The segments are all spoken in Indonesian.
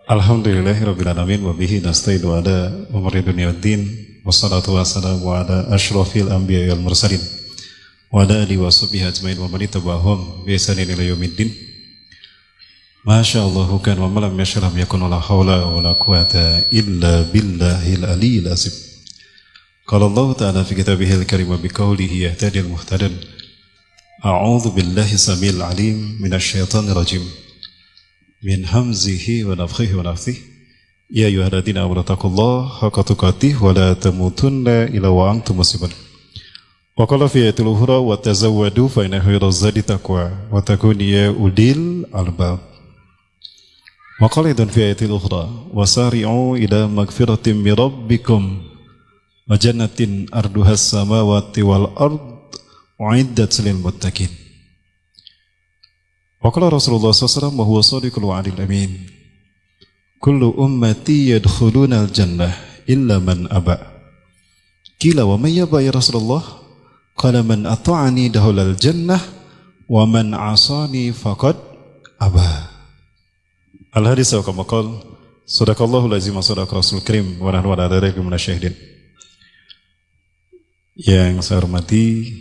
Alhamdulillahirabbil alamin wa bihi nasta'inu ala umuri dunya waddin wassalatu wassalamu ala asyrafil anbiya'i wal mursalin wa ala alihi wa sahbihi ajmain wa man ittaba'ahum bi ihsanin ila yaumiddin. Masyaallah kan wa lam yashram yakun la haula wa la quwata illa billahil aliyyil azim. Qala Allah ta'ala fi kitabihil karim wa bi qawlihi yahtadil muhtadan. A'udzu billahi samil alim minasy syaithanir rajim. Min hamzihi wa nafthihi wa nafthihi. Ya ayyuhalladzina amanu taqullaha haqqa tuqatih wa la tamutunna illa wa antum muslimun. Wa qala fi ayatil ukhra wa tazawwadu fa inna khairaz zadi taqwa wa takunu ya ulil albab. Wa qala idzan fi ayatil ukhra wa sari'u ila magfiratin min rabbikum wa jannatin arduhas samawati wal ard uiddat lil muttaqin. Waqala Rasulullah SAW wa huwa sadiqul wa'adil amin. Kullu ummati yadkhuluna al-jannah illa man aba. Qila wa man yaba ya Rasulullah? Qala man ata'ani dakhulal jannah wa man 'asani faqad aba. Al-hadits wa kama qala sadaqallahul azim wa sadaqa rasul karim wa nahnu ala dzalika minasyahidin. Yang saya hormati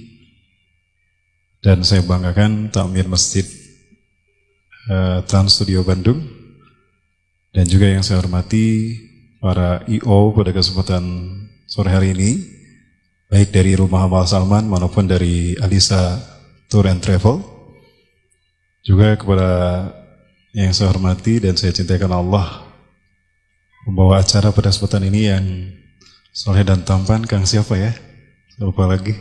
dan saya banggakan takmir Masjid Trans Studio Bandung, dan juga yang saya hormati para I.O. pada kesempatan sore hari ini, baik dari Rumah Amal Salman maupun dari Alisa Tour and Travel. Juga kepada yang saya hormati dan saya cintakan Allah, membawa acara pada kesempatan ini yang soleh dan tampan. Kang siapa ya? Lupa lagi.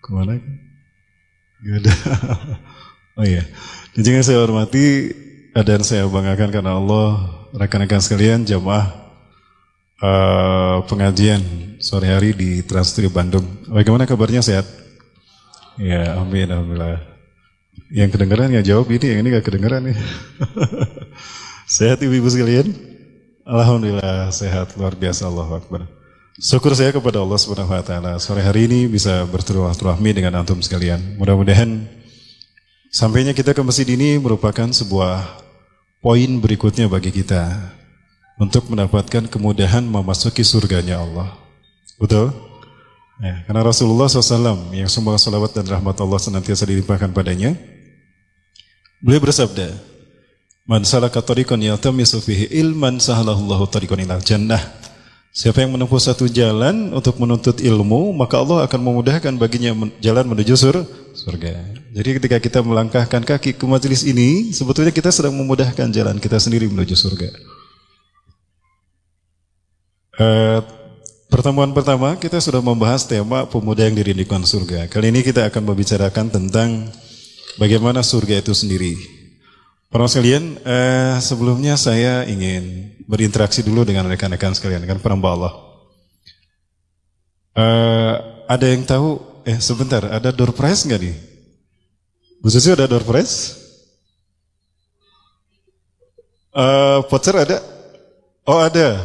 Kemana? Gak ada. Oh iya. Dan juga saya hormati dan saya banggakan karena Allah, rekan-rekan sekalian jamaah pengajian sore hari di Trans Studio Bandung. Bagaimana kabarnya, sehat? Ya, amin, alhamdulillah. Yang kedengaran ya jawab, ini yang ini gak kedengaran nih. Sehat ibu-ibu sekalian? Alhamdulillah sehat, luar biasa, Allahu Akbar. Syukur saya kepada Allah Subhanahu wa taala sore hari ini bisa berturahmi dengan antum sekalian. Mudah-mudahan sampainya kita ke masjid ini merupakan sebuah poin berikutnya bagi kita untuk mendapatkan kemudahan memasuki surganya Allah. Betul? Ya, karena Rasulullah SAW yang semua salawat dan rahmat Allah senantiasa dilimpahkan padanya, beliau bersabda, "Man salaka tariqan yaltamisu fihi ilman sahalallahu tariqan ilal jannah." Siapa yang menempuh satu jalan untuk menuntut ilmu, maka Allah akan memudahkan baginya jalan menuju surga. Jadi ketika kita melangkahkan kaki ke majelis ini, sebetulnya kita sedang memudahkan jalan kita sendiri menuju surga. Pertemuan pertama kita sudah membahas tema pemuda yang dirindukan surga. Kali ini kita akan membicarakan tentang bagaimana surga itu sendiri. Para sekalian, sebelumnya saya ingin berinteraksi dulu dengan rekan-rekan sekalian, dengan perhamba Allah. Ada yang tahu? Sebentar, ada door prize nggak nih? Bu Susi ada door prize? Voucher ada? Oh ada.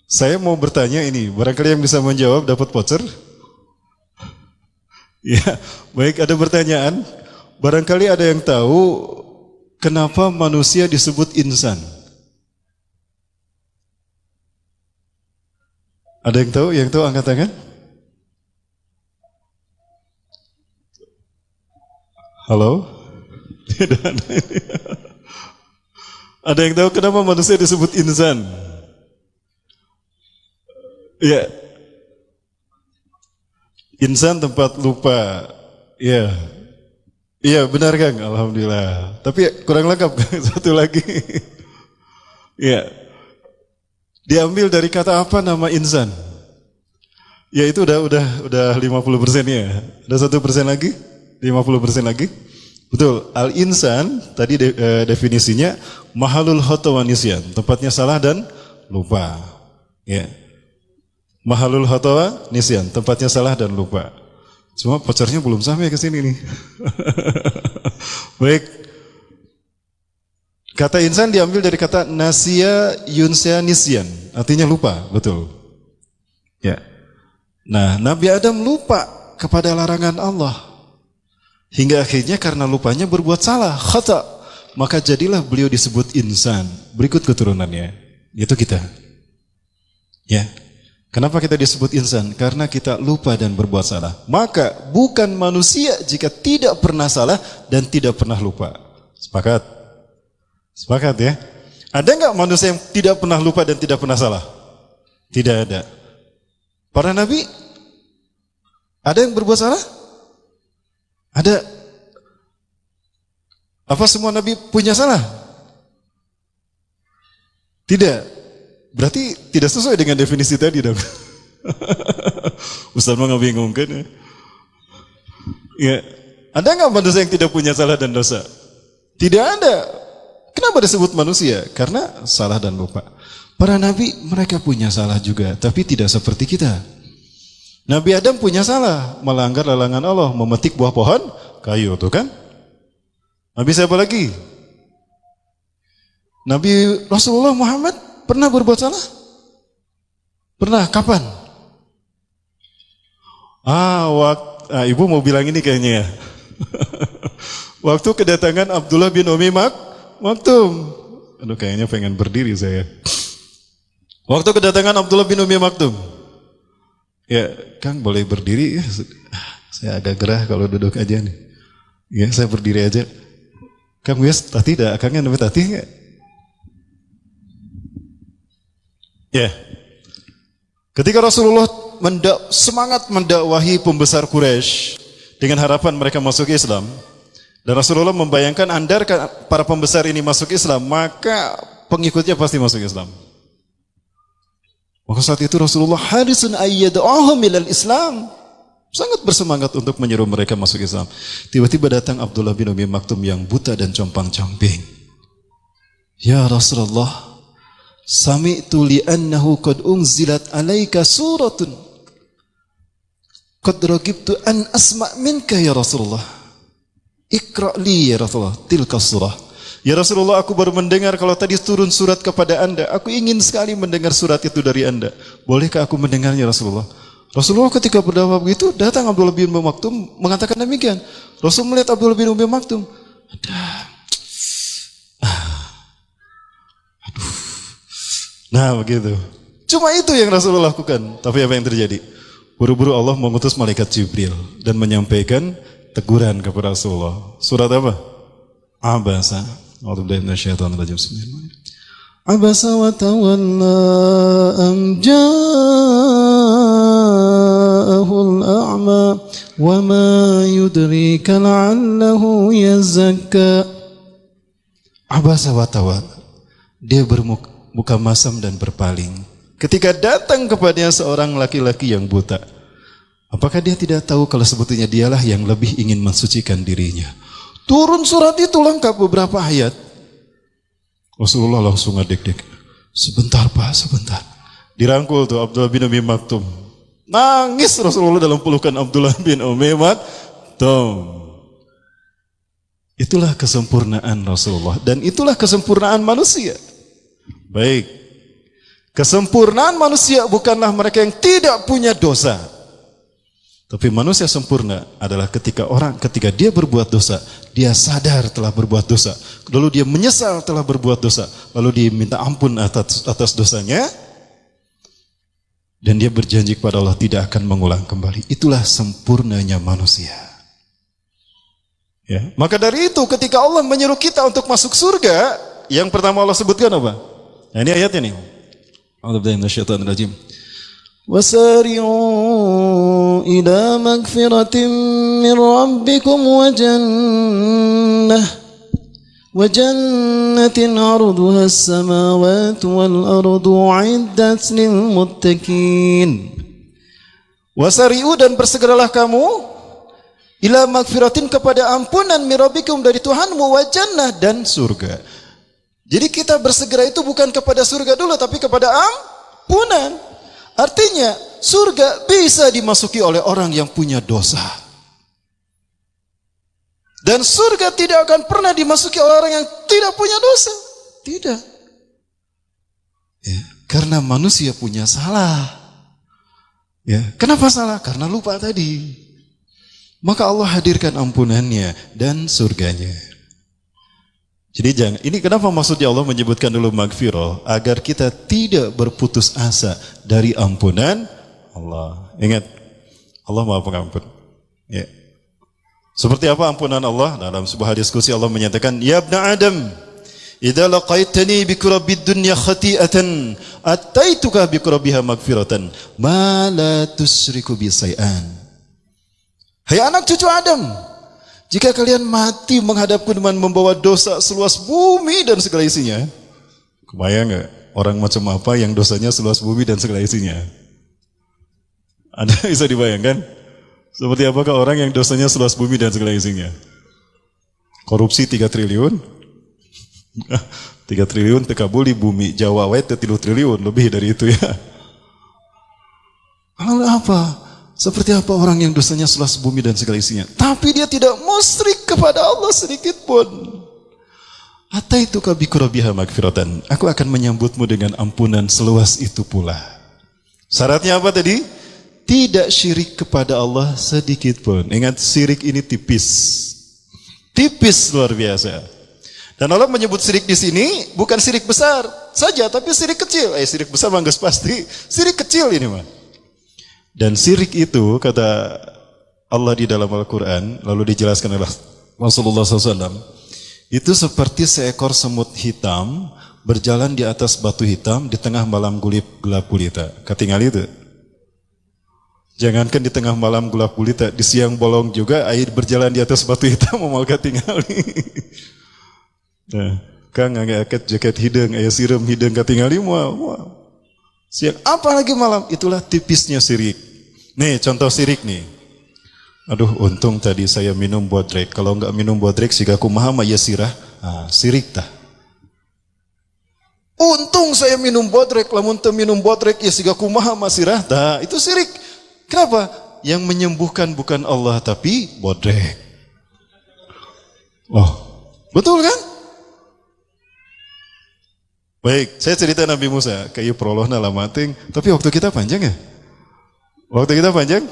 Saya mau bertanya ini, barangkali yang bisa menjawab dapat voucher? Ya, baik, ada pertanyaan. Barangkali ada yang tahu kenapa manusia disebut insan? Ada yang tahu? Yang tahu angkat tangan? Halo? Tidak ada ini. Ada yang tahu kenapa manusia disebut insan? Ya. Insan tempat lupa. Ya. Iya benar Kang, alhamdulillah. Tapi kurang lengkap satu lagi. Ya. Diambil dari kata apa nama insan? Ya itu udah 50% ya. Ada 1% lagi? 50% lagi? Betul. Al-insan tadi definisinya mahalul khata wa nisyan, tempatnya salah dan lupa. Ya. Mahalul khata wa nisyan, tempatnya salah dan lupa. Cuma vouchernya belum sampai ke sini nih. Baik. Kata insan diambil dari kata nasya yunsya nisyan, artinya lupa, betul. Ya. Nah, Nabi Adam lupa kepada larangan Allah. Hingga akhirnya karena lupanya berbuat salah, khata. maka jadilah beliau disebut insan. Berikut keturunannya, yaitu kita. Ya. Kenapa kita disebut insan? Karena kita lupa dan berbuat salah. Maka bukan manusia jika tidak pernah salah dan tidak pernah lupa. Sepakat? Sepakat ya? Ada nggak manusia yang tidak pernah lupa dan tidak pernah salah? Tidak ada. Para nabi, ada yang berbuat salah? Ada. Apa semua nabi punya salah? Tidak. Berarti tidak sesuai dengan definisi tadi dong. Ustaz mau ngabingungkan ya. Ya. Ada nggak manusia yang tidak punya salah dan dosa? Tidak ada. Kenapa disebut manusia? Karena salah dan lupa. Para nabi mereka punya salah juga, tapi tidak seperti kita. Nabi Adam punya salah, melanggar larangan Allah, memetik buah pohon kayu, tuh kan? Nabi siapa lagi? Nabi Rasulullah Muhammad pernah berbuat salah? Pernah, kapan? Ibu mau bilang ini kayaknya ya. Waktu kedatangan Abdullah bin Umi Maktum. Aduh, kayaknya pengen berdiri saya. Waktu kedatangan Abdullah bin Umi Maktum. Ya, Kang boleh berdiri ya. Saya agak gerah kalau duduk aja nih. Ya, saya berdiri aja. Kang Wes, tati dah, Kangnya namanya tati enggak? Ya. Ketika Rasulullah semangat mendakwahi pembesar Quraisy dengan harapan mereka masuk Islam, dan Rasulullah membayangkan andarkan para pembesar ini masuk Islam, maka pengikutnya pasti masuk Islam. Maka saat itu Rasulullah harisun ayyad'ahum ilal Islam, sangat bersemangat untuk menyeru mereka masuk Islam. Tiba-tiba datang Abdullah bin Umi Maktum yang buta dan compang-camping. Ya Rasulullah, sami'tu li'annahu qad unzilat alaika suratun qad ragibtu an asma' minka ya Rasulullah. Iqra' li ya Rasulullah tilka surah. Ya Rasulullah, aku baru mendengar kalau tadi turun surat kepada Anda. Aku ingin sekali mendengar surat itu dari Anda. Bolehkah aku mendengarnya Rasulullah? Rasulullah ketika berdakwah begitu, datang Abdullah bin Umi Maktum mengatakan demikian. Rasul melihat Abdullah bin Umi Maktum. Nah begitu. Cuma itu yang Rasulullah lakukan. Tapi apa yang terjadi? Buru-buru Allah mengutus malaikat Jibril dan menyampaikan teguran kepada Rasulullah. Surat apa? Abasa. A'udzubillahi minasyaitonir rajim. Abasa wa tawalla an ja'ahul a'ma wa ma yudrika la'allahu yazakka. Abasa wa tawalla. Dia bermuka masam dan berpaling ketika datang kepadanya seorang laki-laki yang buta. Apakah dia tidak tahu kalau sebetulnya dialah yang lebih ingin mensucikan dirinya? Turun surat itu lengkap beberapa ayat. Rasulullah langsung ngadek-dek. Sebentar Pak, sebentar. Dirangkul tuh Abdullah bin Umi Maktum. Nangis Rasulullah dalam pelukan Abdullah bin Umi Maktum. Itulah kesempurnaan Rasulullah dan itulah kesempurnaan manusia. Baik. Kesempurnaan manusia bukanlah mereka yang tidak punya dosa. Tapi manusia sempurna adalah ketika dia berbuat dosa, dia sadar telah berbuat dosa, lalu dia menyesal telah berbuat dosa, lalu dia minta ampun atas dosanya, dan dia berjanji kepada Allah tidak akan mengulang kembali. Itulah sempurnanya manusia. Ya. Maka dari itu ketika Allah menyeru kita untuk masuk surga, yang pertama Allah sebutkan apa? Nah, ini ayatnya nih. A'udzubillahi minasyaitonir rajim. وسارعوا إلى مغفرة من ربكم وجنة عرضها السماوات والأرض أعدت للمتقين. Wasari'u, dan bersegeralah kamu ila magfiratin, kepada ampunan min rabbikum, dari Tuhanmu, wa jannah, dan surga. Jadi kita bersegera itu bukan kepada surga dulu, tapi kepada ampunan. Artinya surga bisa dimasuki oleh orang yang punya dosa. Dan surga tidak akan pernah dimasuki oleh orang yang tidak punya dosa. Tidak. Ya, karena manusia punya salah. Ya, kenapa salah? Karena lupa tadi. Maka Allah hadirkan ampunannya dan surganya. Jadi jangan, ini kenapa maksudnya Allah menyebutkan dulu magfirah, agar kita tidak berputus asa dari ampunan Allah. Ingat, Allah Maha Pengampun. Ya. Seperti apa ampunan Allah? Dalam sebuah diskusi Allah menyatakan, Ya ibna Adam, idza laqaitani biqurabid dunya khati'atan, ataituka biqurabiha magfiratan, ma la tusyriku bi syai'an. Hai anak cucu Adam, jika kalian mati menghadapku dengan membawa dosa seluas bumi dan segala isinya. Kebayang gak orang macam apa yang dosanya seluas bumi dan segala isinya? Anda bisa dibayangkan? Seperti apakah orang yang dosanya seluas bumi dan segala isinya? Korupsi 3 triliun? 3 triliun tekabul di bumi Jawa wae 3 triliun, lebih dari itu ya. Lalu apa? Seperti apa orang yang dosanya seluas bumi dan segala isinya, tapi dia tidak musyrik kepada Allah sedikit pun. Ataituka biqurabiha magfiratan, aku akan menyambutmu dengan ampunan seluas itu pula. Syaratnya apa tadi? Tidak syirik kepada Allah sedikit pun. Ingat, syirik ini tipis. Tipis luar biasa. Dan Allah menyebut syirik di sini bukan syirik besar saja, tapi syirik kecil. Syirik besar banggas pasti. Syirik kecil ini mah. Dan syirik itu, kata Allah di dalam Al-Quran, lalu dijelaskan oleh Rasulullah SAW, itu seperti seekor semut hitam berjalan di atas batu hitam di tengah malam gelap gulita. Katingal itu. Jangankan di tengah malam gelap gulita, di siang bolong juga air berjalan di atas batu hitam mau katingal. Nah, kang ngangkat jaket hidung, ayah siram hidung katingali mau. Siang, apalagi malam, itulah tipisnya syirik. Nih contoh syirik nih. Aduh, untung tadi saya minum bodrek. Kalau enggak minum bodrek, siga kumaha mah ya sirah. Syirik tah. Untung saya minum bodrek, lamun teu minum bodrek ya siga kumaha mah sirah tah. Itu syirik. Kenapa? Yang menyembuhkan bukan Allah tapi bodrek. Loh, betul kan? Baik, saya cerita Nabi Musa, kayak prologna lama ting, tapi waktu kita panjang ya? Waktu kita panjang?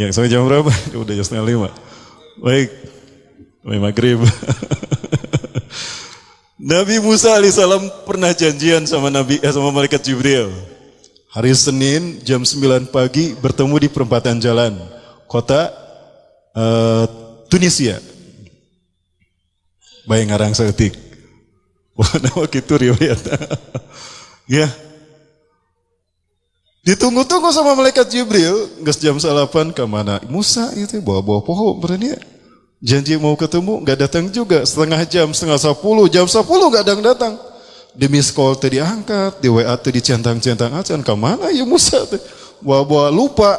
Ya, sampai jam berapa? Udah jam 4:30. Baik, sampai maghrib. Nabi Musa alaihissalam pernah janjian sama sama malaikat Jibril. Hari Senin jam 9 pagi bertemu di perempatan jalan kota Tunisia. Bayang ngarang seetik. Wah, nama gitu riwayat. Ya. Ditunggu-tunggu sama malaikat Jibril, geus jam 8 ke mana? Musa itu bawa-bawa pohon berani ya. Janji mau ketemu, enggak datang juga. Setengah jam, setengah 10, jam 10 enggak datang. Di miss call tadi diangkat, di WA tadi dicentang-centang acan, ke mana ya Musa teh? Bawa-bawa lupa.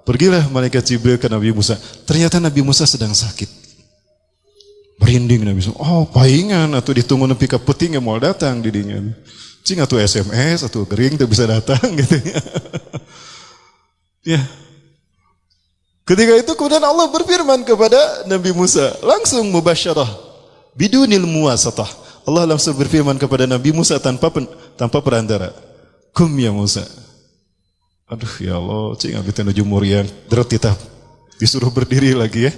Pergilah malaikat Jibril ke Nabi Musa. Ternyata Nabi Musa sedang sakit. Merinding Nabi Musa. Oh, paingan atau ditunggu nepi ka peuting mau datang didinya. Cing atau SMS atau gering tuh bisa datang gitu ya. Ya. Ketika itu kemudian Allah berfirman kepada Nabi Musa, langsung mubasyarah bidunil muwasatah. Allah langsung berfirman kepada Nabi Musa tanpa perantara. Kum ya Musa. Aduh ya Allah, cing abi teh nuju muriang dretitah disuruh berdiri lagi ya.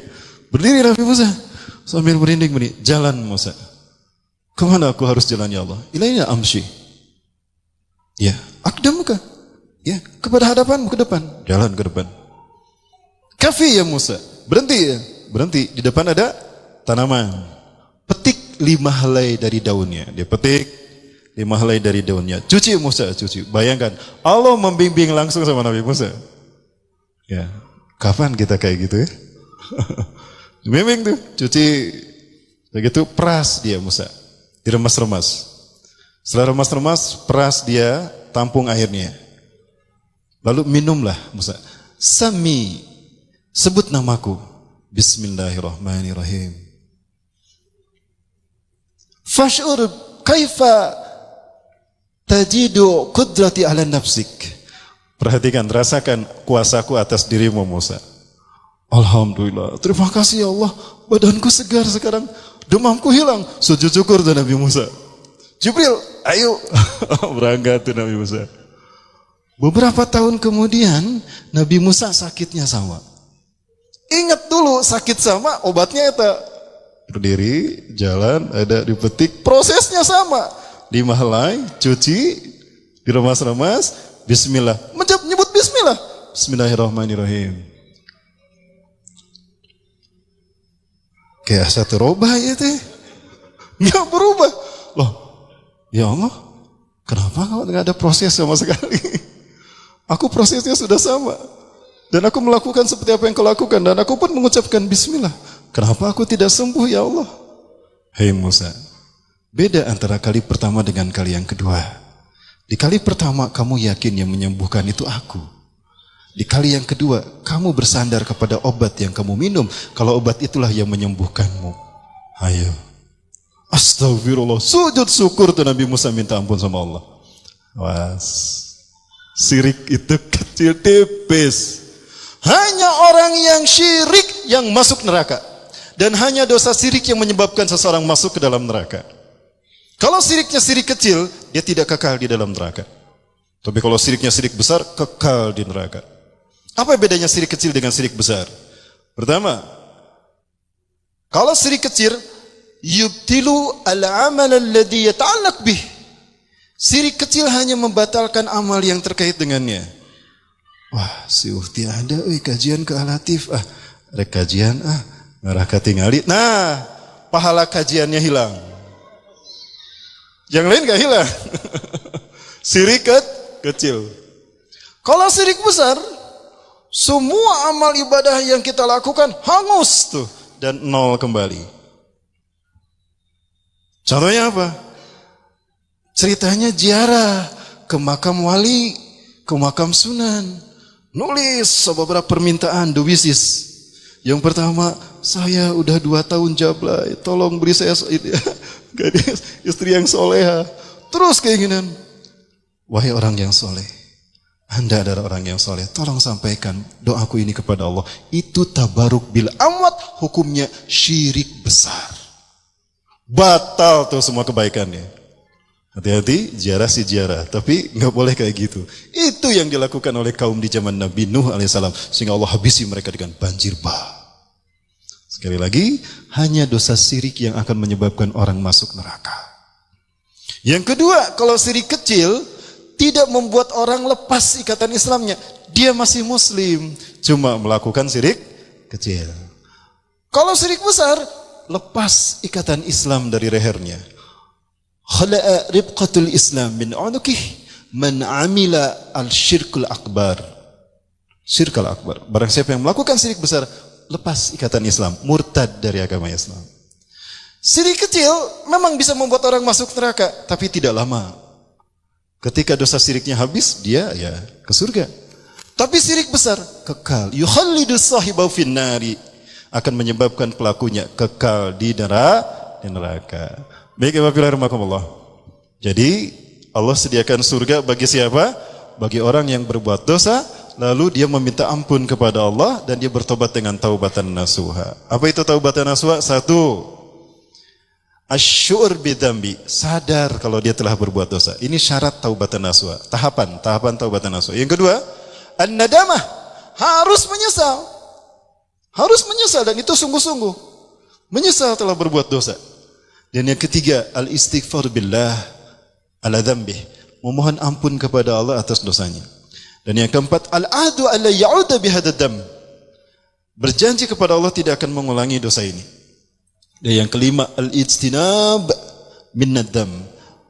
Berdiri Nabi Musa sambil merinding meni, jalan Musa. Kemana aku harus jalan ya Allah? Ilaina amshi. Ya, akdamuka. Ya, kepada hadapanmu, ke depan. Jalan ke depan. Kafi ya Musa. Berhenti ya. Berhenti. Di depan ada tanaman. Petik 5 helai dari daunnya. Dia petik 5 helai dari daunnya. Cuci Musa, cuci. Bayangkan, Allah membimbing langsung sama Nabi Musa. Ya, kapan kita kayak gitu ya? Bimbing tuh, cuci. Begitu peras dia Musa. Diremas-remas. Setelah remas-remas, peras dia, tampung airnya. Lalu minumlah Musa. Sami, sebut namaku. Bismillahirrahmanirrahim. Fash'ur kaifa tajidu qudrati ala nafsik. Perhatikan, rasakan kuasaku atas dirimu Musa. Alhamdulillah, terima kasih ya Allah. Badanku segar sekarang, demamku hilang. Sujud syukur tuh Nabi Musa. Jibril, ayo. Berangkat tuh Nabi Musa. Beberapa tahun kemudian Nabi Musa sakitnya sama. Ingat dulu sakit sama obatnya itu berdiri, jalan, ada dipetik, prosesnya sama. Dimahlai, cuci, diremas-remas, bismillah. Menyebut bismillah. Bismillahirrahmanirrahim. Kayak satu robah ya teh. Nggak berubah. Loh, ya Allah, kenapa nggak ada proses sama sekali? Aku prosesnya sudah sama. Dan aku melakukan seperti apa yang kau lakukan. Dan aku pun mengucapkan bismillah. Kenapa aku tidak sembuh ya Allah? Hei Musa, beda antara kali pertama dengan kali yang kedua. Di kali pertama kamu yakin yang menyembuhkan itu aku. Di kali yang kedua kamu bersandar kepada obat yang kamu minum. Kalau obat itulah yang menyembuhkanmu. Ayo. Astagfirullah. Sujud syukur tuh Nabi Musa minta ampun sama Allah. Was. Syirik itu kecil tipis. Hanya orang yang syirik yang masuk neraka. Dan hanya dosa syirik yang menyebabkan seseorang masuk ke dalam neraka. Kalau syiriknya syirik kecil, dia tidak kekal di dalam neraka. Tapi kalau syiriknya syirik besar, kekal di neraka. Apa bedanya syirik kecil dengan syirik besar? Pertama, kalau syirik kecil, yubtilu al-amal alladhi yata'allaq bih. Syirik kecil hanya membatalkan amal yang terkait dengannya. Wah, si Uhti ada kajian ke Al-Latif. Ada kajian ngarah katingali. Nah, pahala kajiannya hilang. Yang lain gak hilang. Syirik kecil. Kalau syirik besar, semua amal ibadah yang kita lakukan hangus tuh dan nol kembali. Contohnya apa? Ceritanya ziarah ke makam wali, ke makam sunan. Nulis beberapa permintaan, the wishes. Yang pertama, saya udah 2 tahun jablay, tolong beri saya gadis, istri yang soleha. Terus keinginan, wahai orang yang soleh, Anda adalah orang yang soleh, tolong sampaikan doaku ini kepada Allah. Itu tabaruk bil amwat, hukumnya syirik besar. Batal tuh semua kebaikannya. Hati-hati, ziarah si ziarah, tapi nggak boleh kayak gitu. Itu yang dilakukan oleh kaum di zaman Nabi Nuh alaihissalam, sehingga Allah habisi mereka dengan banjir bah. Sekali lagi, hanya dosa syirik yang akan menyebabkan orang masuk neraka. Yang kedua, kalau syirik kecil tidak membuat orang lepas ikatan Islamnya, dia masih Muslim, cuma melakukan syirik kecil. Kalau syirik besar, lepas ikatan Islam dari lehernya. Khala'a ribqatul Islam min unuqih man amila al-syirkul akbar. Syirkul akbar. Barang siapa yang melakukan syirik besar, lepas ikatan Islam, murtad dari agama Islam. Syirik kecil memang bisa membuat orang masuk neraka, tapi tidak lama. Ketika dosa syiriknya habis, dia ya ke surga. Tapi syirik besar kekal. Yukhallidu sahibahu finnari, akan menyebabkan pelakunya kekal di neraka. Baik, Alhamdulillah. Jadi Allah sediakan surga bagi siapa? Bagi orang yang berbuat dosa, lalu dia meminta ampun kepada Allah dan dia bertobat dengan taubatan nasuha. Apa itu taubatan nasuha? 1, asy'ur bidzambi, sadar kalau dia telah berbuat dosa. Ini syarat taubatan nasuha. Tahapan taubatan nasuha. Yang kedua, an-nadamah, harus menyesal. Harus menyesal, dan itu sungguh-sungguh. Menyesal telah berbuat dosa. Dan yang ketiga, al-istighfar billah ala dzambih, memohon ampun kepada Allah atas dosanya. Dan yang keempat, al-ahdu alla ya'uda bihadzal dzamb, berjanji kepada Allah tidak akan mengulangi dosa ini. Dan yang kelima, al-ijtinab minnad dzamb,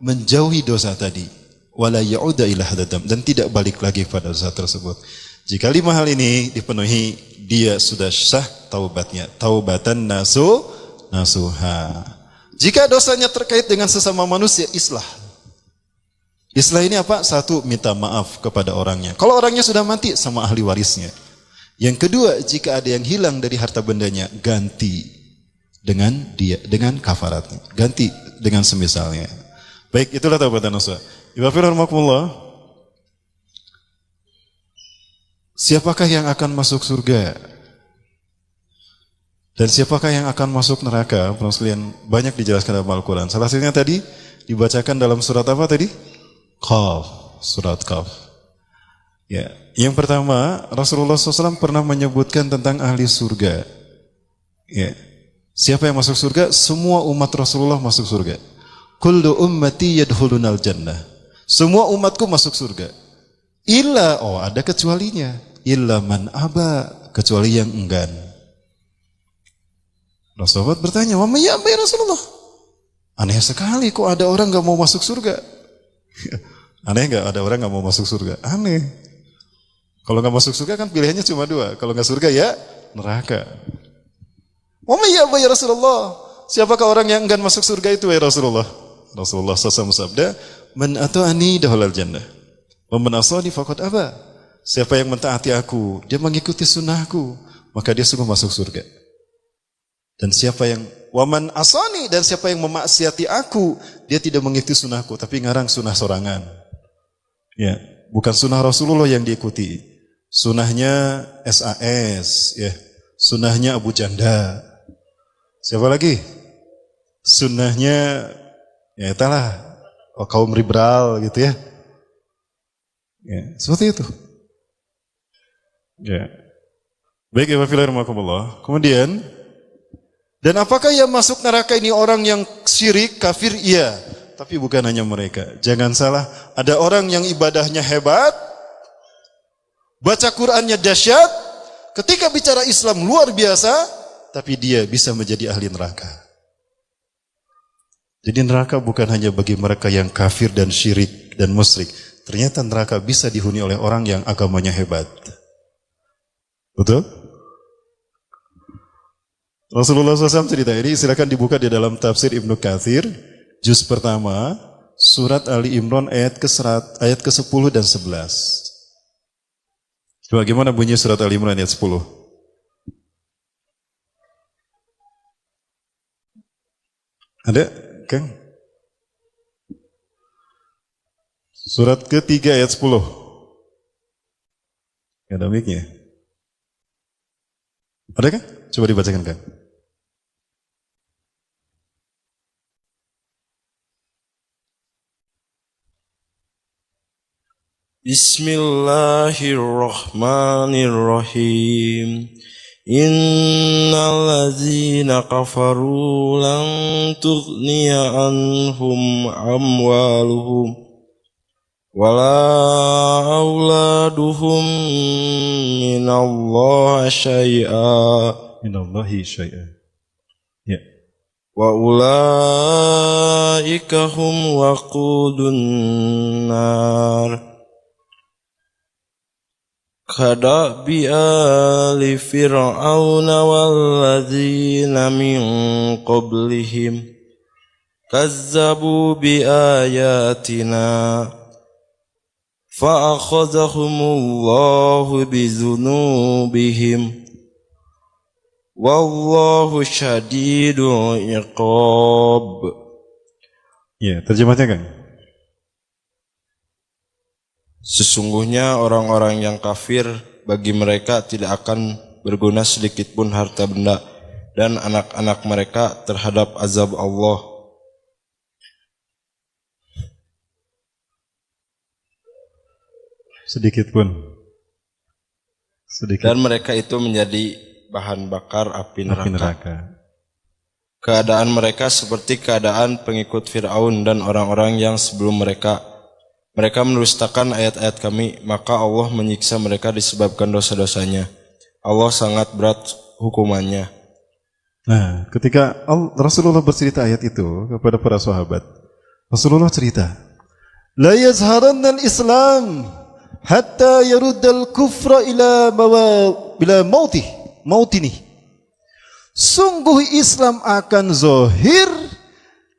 menjauhi dosa tadi, wala ya'uda ila hadzal dzamb, dan tidak balik lagi pada dosa tersebut. Jika 5 hal ini dipenuhi, dia sudah sah taubatnya, taubatan nasuha. Jika dosanya terkait dengan sesama manusia, islah. Islah ini apa? 1, minta maaf kepada orangnya. Kalau orangnya sudah mati, sama ahli warisnya. Yang kedua, jika ada yang hilang dari harta bendanya, ganti dengan kafaratnya. Ganti dengan semisalnya. Baik, itulah taubatan nasuha. Ibadillah, siapakah yang akan masuk surga? Dan siapakah yang akan masuk neraka? Para sekalian, banyak dijelaskan dalam Al-Quran. Salah satunya tadi dibacakan dalam surat apa tadi? Qaf, surat Qaf. Ya, yang pertama, Rasulullah SAW pernah menyebutkan tentang ahli surga. Ya, Siapa yang masuk surga? Semua umat Rasulullah masuk surga. Kullu ummati yadkhulunal jannah. Semua umatku masuk surga. Ada kecualinya. Illa man aba, kecuali yang enggan. Rasulullah bertanya, "Wa may ya'ba ya Rasulullah?" Aneh sekali kok ada orang enggak mau masuk surga. Aneh enggak ada orang enggak mau masuk surga? Aneh. Kalau enggak masuk surga kan pilihannya cuma dua. Kalau enggak surga ya neraka. "Wa may ya'ba ya Rasulullah?" Siapakah orang yang enggan masuk surga itu ya Rasulullah? Rasulullah SAW bersabda, "Man ata'ani dakhalal jannah, wa man asani faqad aba." Siapa yang mentaati aku, dia mengikuti sunnahku, maka dia sungguh masuk surga. Dan siapa yang waman asani, dan siapa yang memaksiati aku, dia tidak mengikuti sunnahku, tapi ngarang sunnah sorangan. Ya, bukan sunnah Rasulullah yang diikuti. Sunnahnya SAS, ya. Sunnahnya Abu Janda. Siapa lagi? Sunnahnya ya itulah kaum liberal gitu ya. Ya, seperti itu. Ya. Baik, ya fillah. Kemudian, dan apakah yang masuk neraka ini orang yang syirik, kafir? Iya. Tapi bukan hanya mereka. Jangan salah, ada orang yang ibadahnya hebat, baca Qur'annya dahsyat, ketika bicara Islam luar biasa, tapi dia bisa menjadi ahli neraka. Jadi neraka bukan hanya bagi mereka yang kafir dan syirik dan musyrik. Ternyata neraka bisa dihuni oleh orang yang agamanya hebat. Betul? Rasulullah SAW cerita ini, silakan dibuka di dalam tafsir Ibnu Katsir, juz pertama, surat Ali Imran ayat ke-10 dan 11. Coba gimana bunyi surat Ali Imran ayat 10? Ada, Kang? Surat ketiga ayat 10. Ada mic-nya? Ada kan? Coba dibacakan, Kang. Bismillahirrahmanirrahim. Innal ladzina kafaru lan tughniya anhum amwaluhum wala auladuhum minallahi syai'a. Ya. Wa ulaika hum waqudun nar. Kadabi ali fir'auna walladzina min qablihim kazzabu bi ayatina fa'akhadhahumullahu bizunubihim wallahu syadidul iqab. Ya, terjemahnya, Kang. Sesungguhnya orang-orang yang kafir, bagi mereka tidak akan berguna sedikit pun harta benda dan anak-anak mereka terhadap azab Allah. Sedikit pun. Dan mereka itu menjadi bahan bakar api neraka. Keadaan mereka seperti keadaan pengikut Fir'aun dan orang-orang yang sebelum mereka. Mereka mendustakan ayat-ayat kami, maka Allah menyiksa mereka disebabkan dosa-dosanya. Allah sangat berat hukumannya. Nah, ketika Rasulullah bercerita ayat itu kepada para sahabat, Rasulullah cerita, "La yazharanna al-Islam hatta yaruddal kufra ila mautini." Sungguh Islam akan zahir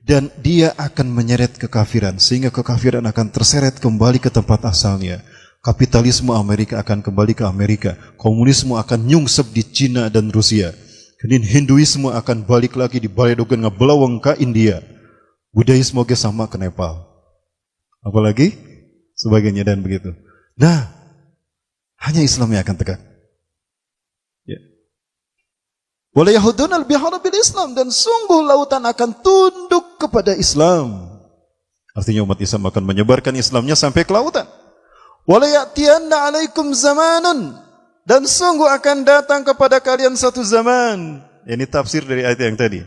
dan dia akan menyeret kekafiran, sehingga kekafiran akan terseret kembali ke tempat asalnya. Kapitalisme Amerika akan kembali ke Amerika, komunisme akan nyungsep di Cina dan Rusia, kemudian Hinduisme akan balik lagi di baledogan ngebelawang ke India, Budaisme oke sama ke Nepal, apalagi sebagainya dan begitu. Nah, hanya Islam yang akan tegak. Ya. Wala yahudunal bihara bil Islam, dan sungguh lautan akan tunduk kepada Islam. Artinya umat Islam akan menyebarkan Islamnya sampai ke lautan. Wala ya'tiyanna alaikum zamanun, dan sungguh akan datang kepada kalian satu zaman Ini tafsir dari ayat yang tadi.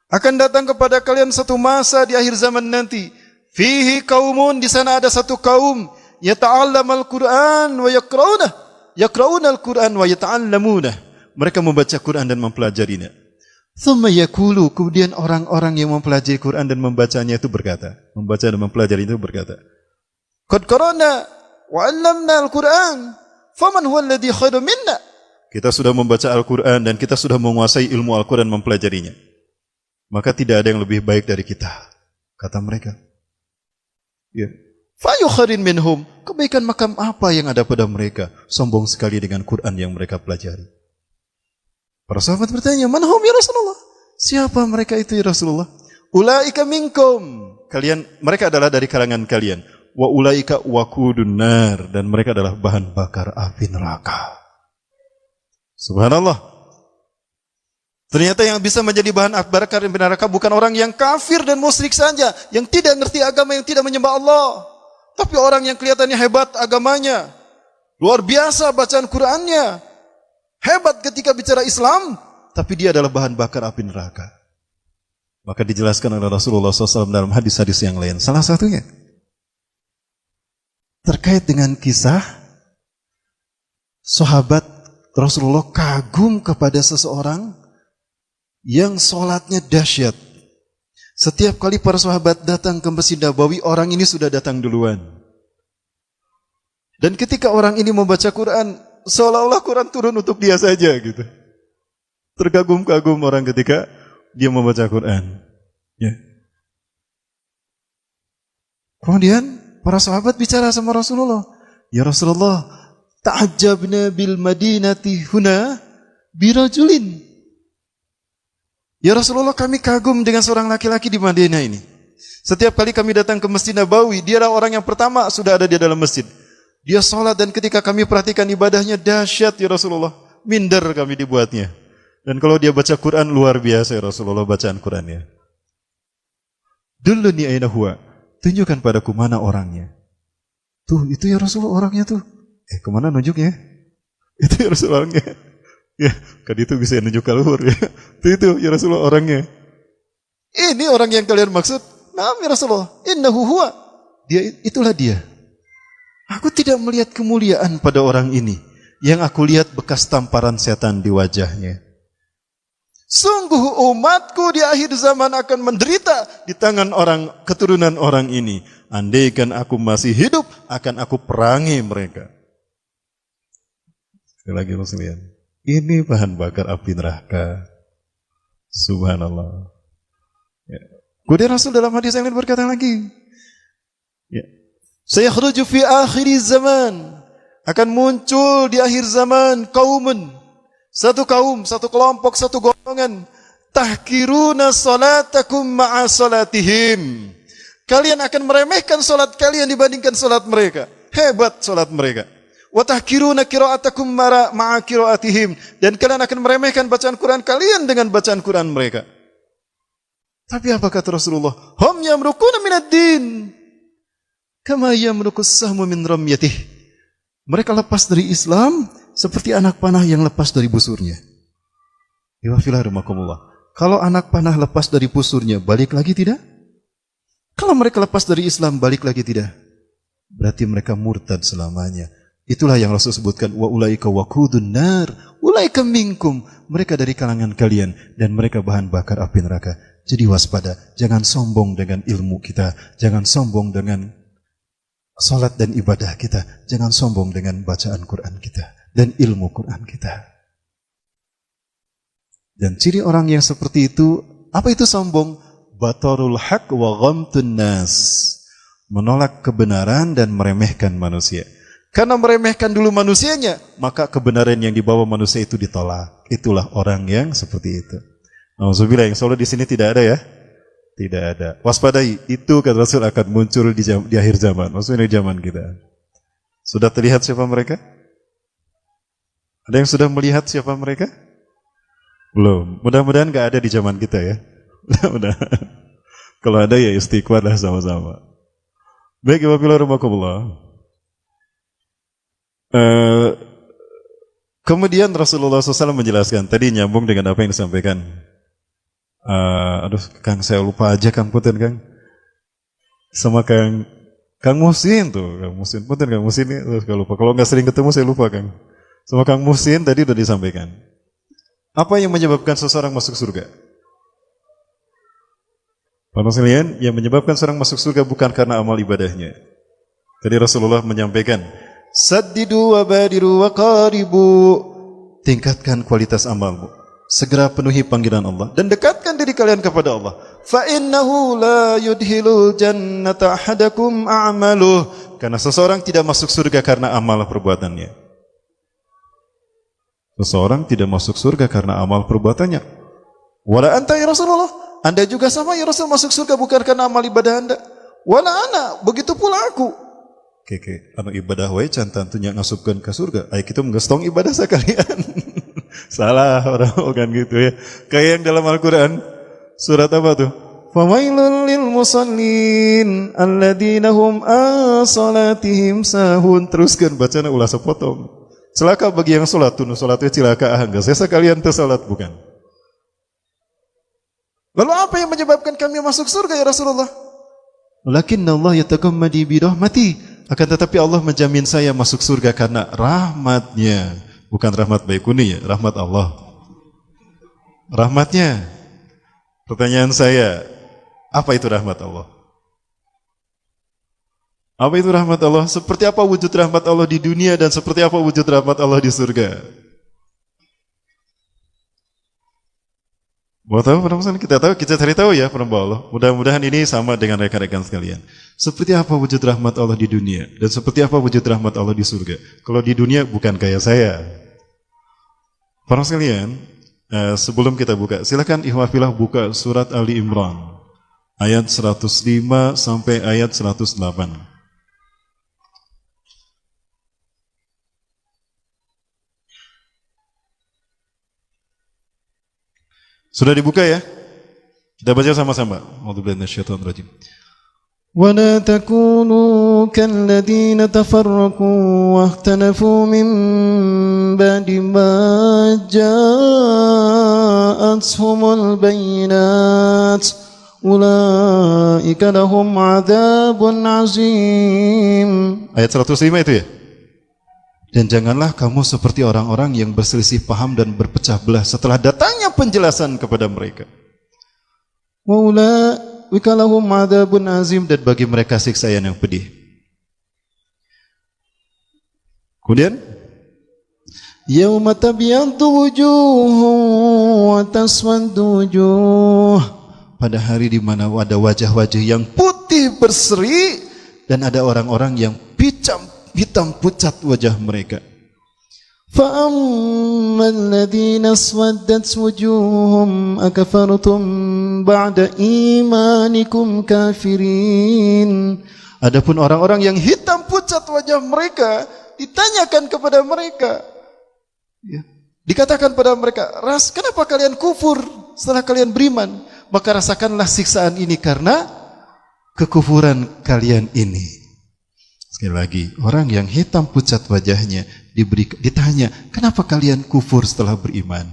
Akan datang kepada kalian satu masa di akhir zaman nanti. Fihi kaumun, di sana ada satu kaum. Yata'allamal Qur'an wa yakra'unah. Yakra'unal Qur'an wa yata'allamunah. Mereka membaca Quran dan mempelajarinya. Thumma yakulu, kemudian orang-orang yang mempelajari Quran dan membacanya itu berkata. Membaca dan mempelajari itu berkata. Qad qara'na wa 'allamna al-Qur'an. Faman huwa alladhi khairu minna. Kita sudah membaca Al-Quran dan kita sudah menguasai ilmu Al-Quran mempelajarinya. Maka tidak ada yang lebih baik dari kita, kata mereka. Ya. Fayukharin minhum, kebaikan makam apa yang ada pada mereka? Sombong sekali dengan Quran yang mereka pelajari. Para sahabat bertanya, manhum ya Rasulullah? Siapa mereka itu ya Rasulullah? Ulaika minkum, kalian, mereka adalah dari kalangan kalian. Wa ulaika waqudun nar, dan mereka adalah bahan bakar api neraka. Subhanallah. Ternyata yang bisa menjadi bahan bakar api neraka bukan orang yang kafir dan musyrik saja, yang tidak ngerti agama, yang tidak menyembah Allah, tapi orang yang kelihatannya hebat agamanya, luar biasa bacaan Qur'annya, hebat ketika bicara Islam, tapi dia adalah bahan bakar api neraka. Maka dijelaskan oleh Rasulullah SAW dalam hadis-hadis yang lain. Salah satunya terkait dengan kisah sahabat Rasulullah kagum kepada seseorang yang sholatnya dahsyat. Setiap kali para sahabat datang ke Masjid Nabawi, orang ini sudah datang duluan. Dan ketika orang ini membaca Quran, seolah-olah Quran turun untuk dia saja gitu. Terkagum-kagum orang ketika dia membaca Quran. Ya. Kemudian para sahabat bicara sama Rasulullah. Ya Rasulullah, ta'ajjabna bil madinati huna birajulin. Ya Rasulullah, kami kagum dengan seorang laki-laki di Madinah ini. Setiap kali kami datang ke Masjid Nabawi, dia adalah orang yang pertama sudah ada di dalam masjid. Dia sholat dan ketika kami perhatikan ibadahnya dahsyat ya Rasulullah. Minder kami dibuatnya. Dan kalau dia baca Quran luar biasa ya Rasulullah bacaan Qurannya. Dulluni aina huwa. Tunjukkan padaku mana orangnya. Tuh, itu ya Rasulullah orangnya tuh. Kemana nunjuknya? Itu ya Rasulullah orangnya. Ya, kan itu bisa nunjuk ke luhur ya. Itu ya Rasulullah orangnya. Ini orang yang kalian maksud? Naam ya Rasulullah. Innahu huwa. Dia, itulah dia. Aku tidak melihat kemuliaan pada orang ini. Yang aku lihat bekas tamparan setan di wajahnya. Sungguh umatku di akhir zaman akan menderita di tangan orang keturunan orang ini. Andaikan aku masih hidup, akan aku perangi mereka. Sekali lagi Rasulullah. Ini bahan bakar api neraka. Subhanallah. Ya. Kemudian Rasul dalam hadis yang lain berkata lagi. Ya. Sayakhruju fi akhir zaman. Akan muncul di akhir zaman kaumun. Satu kaum, satu kelompok, satu golongan. Tahkiruna salatakum ma'a salatihim. Kalian akan meremehkan salat kalian dibandingkan salat mereka. Hebat salat mereka. Wa tahkiruna qira'atakum ma'a qira'atihim. Dan kalian akan meremehkan bacaan Quran kalian dengan bacaan Quran mereka. Tapi apa kata Rasulullah? Hum yamrukuna minad din kama yamrukus sahmu min ramyatih. Mereka lepas dari Islam seperti anak panah yang lepas dari busurnya. Iwafilah rumakumullah. Kalau anak panah lepas dari busurnya, balik lagi tidak? Kalau mereka lepas dari Islam, balik lagi tidak? Berarti mereka murtad selamanya. Itulah yang Rasul sebutkan. Wa ulaika waqudun nar. Ulaika minkum. Mereka dari kalangan kalian. Dan mereka bahan bakar api neraka. Jadi waspada. Jangan sombong dengan ilmu kita. Jangan sombong dengan salat dan ibadah kita. Jangan sombong dengan bacaan Quran kita. Dan ilmu Quran kita. Dan ciri orang yang seperti itu, apa itu sombong? Batarul haq wa ghamtun nas. Menolak kebenaran dan meremehkan manusia. Karena meremehkan dulu manusianya, maka kebenaran yang dibawa manusia itu ditolak. Itulah orang yang seperti itu. Alhamdulillah, yang selalu di sini tidak ada ya? Tidak ada. Waspadai, itu kata Rasul akan muncul di akhir zaman. Maksudnya di zaman kita. Sudah terlihat siapa mereka? Ada yang sudah melihat siapa mereka? Belum. Mudah-mudahan gak ada di zaman kita ya. Mudah-mudahan. Kalau ada ya istighfar lah sama-sama. Baik, wabillahi rahmatullah. Kemudian Rasulullah SAW menjelaskan, tadi nyambung dengan apa yang disampaikan. Aduh, Kang, saya lupa aja Kang Putin, Kang. Sama Kang Musin tuh, Kang Musin, Putin Kang Musin ini, terus kalau lupa. Kalau nggak sering ketemu saya lupa, Kang. Sama Kang Musin tadi udah disampaikan. Apa yang menyebabkan seseorang masuk surga? Para sekalian, yang menyebabkan seorang masuk surga bukan karena amal ibadahnya. Tadi Rasulullah menyampaikan, saddidu wa badiru wa qaribu. Tingkatkan kualitas amalmu. Segera penuhi panggilan Allah dan dekatkan diri kalian kepada Allah. Fa innahu la yudhilul jannata ahadakum a'maluh. Karena seseorang tidak masuk surga karena amal perbuatannya. Seseorang tidak masuk surga karena amal perbuatannya. Wala anta ya Rasulullah. Anda juga sama ya Rasul masuk surga bukan karena amal ibadah Anda. Wala ana, begitu pula aku. Keke, anu ibadah wae can tentunya ngasupkeun ka surga. Aya kitu menggestong ibadah sakalian. Salah orang kan gitu ya. Kayak yang dalam Al-Qur'an surat apa tuh? Famailul lil musallin alladzina hum an salatihim sahun. Teruskan bacana ulah sepotong. Celaka bagi yang salat tunu salatnya cilaka geus sekalian teu salat bukan. Lalu apa yang menyebabkan kami masuk surga ya Rasulullah? Lakinna Allah yatagammadi bi rahmati. Akan tetapi Allah menjamin saya masuk surga karena rahmatnya. Bukan rahmat Baikuni ya, rahmat Allah. Rahmatnya. Pertanyaan saya, apa itu rahmat Allah? Apa itu rahmat Allah? Seperti apa wujud rahmat Allah di dunia dan seperti apa wujud rahmat Allah di surga? Mau tahu? Kita cari tahu ya penyembah Allah. Mudah-mudahan ini sama dengan rekan-rekan sekalian. Seperti apa wujud rahmat Allah di dunia dan seperti apa wujud rahmat Allah di surga. Kalau di dunia bukan kayak saya. Para sekalian, sebelum kita buka, silakan ikhwafillah buka surat Ali Imran ayat 105 sampai ayat 108. Sudah dibuka ya? Kita baca sama-sama. A'udzubillahi minasyaitonir rajim. ولا تكونوا كالذين تفرقوا واختلفوا من بعد ما جاءتهم البينات أولئك لهم عذاب عظيم. Ayat 105 itu ya? Dan janganlah kamu seperti orang-orang yang berselisih paham dan berpecah belah setelah datangnya penjelasan kepada mereka. Wika lahum adzabun azim, dan bagi mereka siksaan yang pedih. Kemudian yauma tabyaddu wujuhun wa taswaddu wujuh, pada hari di mana ada wajah-wajah yang putih berseri dan ada orang-orang yang hitam pucat wajah mereka. فَأَمَّا الَّذِينَ اسْوَدَّتْ وُجُوهُهُمْ أَكَفَرْتُمْ بَعْدَ إِيمَانِكُمْ كَافِرِينَ. Adapun orang-orang yang hitam pucat wajah mereka, ditanyakan kepada mereka, ya, dikatakan pada mereka, kenapa kalian kufur setelah kalian beriman? Maka rasakanlah siksaan ini karena kekufuran kalian ini. Sekali lagi, orang yang hitam pucat wajahnya ditanya, kenapa kalian kufur setelah beriman?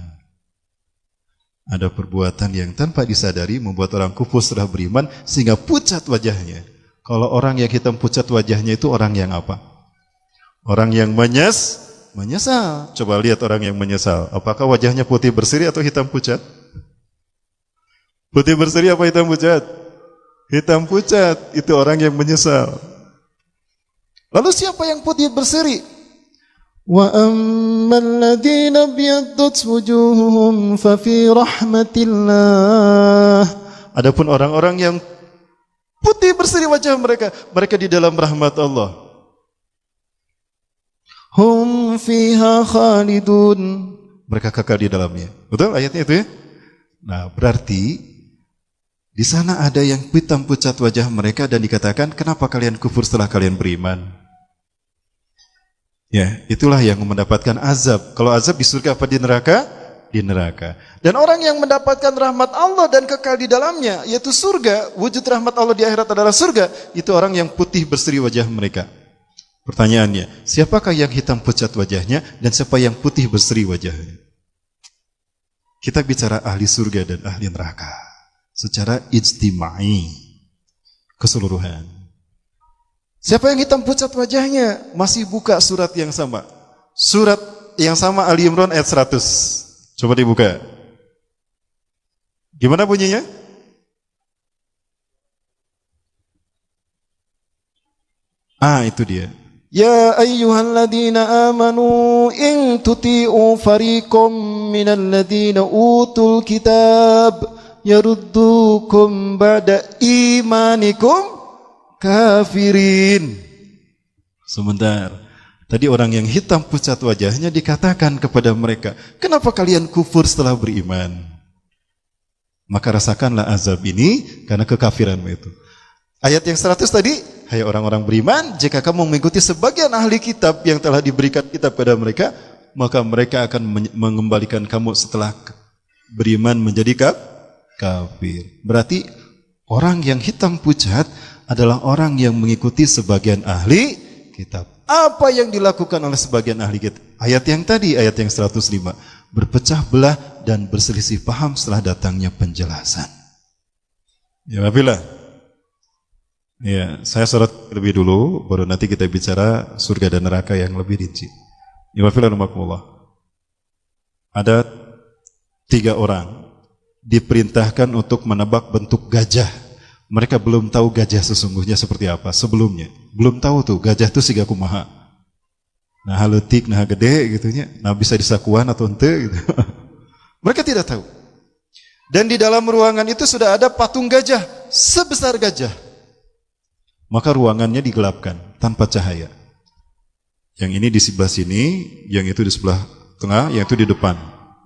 Ada perbuatan yang tanpa disadari membuat orang kufur setelah beriman sehingga pucat wajahnya. Kalau orang yang hitam pucat wajahnya itu orang yang apa? Orang yang menyesal. Coba lihat orang yang menyesal. Apakah wajahnya putih berseri atau hitam pucat? Putih berseri apa hitam pucat? Hitam pucat, itu orang yang menyesal. Lalu siapa yang putih berseri? Wa ammal ladzina biyaddat wujuhuhum fa fi rahmatillah. Adapun orang-orang yang putih berseri wajah mereka di dalam rahmat Allah. Hum fiha khalidun. Mereka kekal di dalamnya. Betul ayatnya itu ya? Nah, berarti di sana ada yang hitam pucat wajah mereka dan dikatakan, kenapa kalian kufur setelah kalian beriman? Ya, itulah yang mendapatkan azab. Kalau azab di surga apa di neraka? Di neraka. Dan orang yang mendapatkan rahmat Allah dan kekal di dalamnya, yaitu surga, wujud rahmat Allah di akhirat adalah surga, itu orang yang putih berseri wajah mereka. Pertanyaannya, siapakah yang hitam pucat wajahnya dan siapa yang putih berseri wajahnya? Kita bicara ahli surga dan ahli neraka secara ijtimai, keseluruhan. Siapa yang hitam pucat wajahnya? Masih buka surat yang sama. Surat yang sama Ali Imran ayat 100. Coba dibuka. Gimana bunyinya? Itu dia. Ya ayyuhalladzina amanu in tuti'u fariqam minal ladzina utul kitab yaruddukum ba'da imanikum kafirin. Sebentar. Tadi orang yang hitam pucat wajahnya dikatakan kepada mereka, kenapa kalian kufur setelah beriman? Maka rasakanlah azab ini karena kekafiranmu itu. Ayat yang 100 tadi, hai orang-orang beriman, jika kamu mengikuti sebagian ahli kitab yang telah diberikan kitab kepada mereka, maka mereka akan mengembalikan kamu setelah beriman menjadi kafir. Berarti orang yang hitam pucat adalah orang yang mengikuti sebagian ahli kitab. Apa yang dilakukan oleh sebagian ahli kitab? Ayat yang tadi, ayat yang 105, berpecah belah dan berselisih paham setelah datangnya penjelasan. Ya, Wafilah. Ya, saya sorot lebih dulu, baru nanti kita bicara surga dan neraka yang lebih rinci. Ya, Wafilah rahmatullah. Ada 3 orang diperintahkan untuk menebak bentuk gajah. Mereka belum tahu gajah sesungguhnya seperti apa sebelumnya. Belum tahu tuh gajah itu siga kumaha. Nah haletik, nah gede gitunya. Nah bisa disakuan atau ente gitu. Mereka tidak tahu. Dan di dalam ruangan itu sudah ada patung gajah sebesar gajah. Maka ruangannya digelapkan tanpa cahaya. Yang ini di sebelah sini, yang itu di sebelah tengah, yang itu di depan.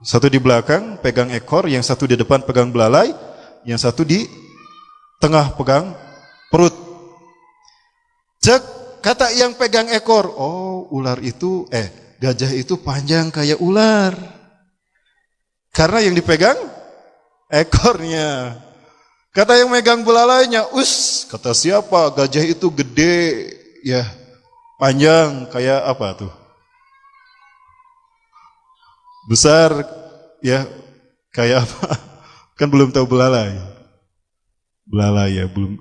Satu di belakang pegang ekor, yang satu di depan pegang belalai, yang satu di tengah pegang perut. Cek kata yang pegang ekor, oh ular itu, gajah itu panjang kayak ular. Karena yang dipegang ekornya. Kata yang megang belalainya, kata siapa? Gajah itu gede, ya panjang kayak apa tuh? Besar, ya kayak apa? Kan belum tahu belalai. Belalai ya belum.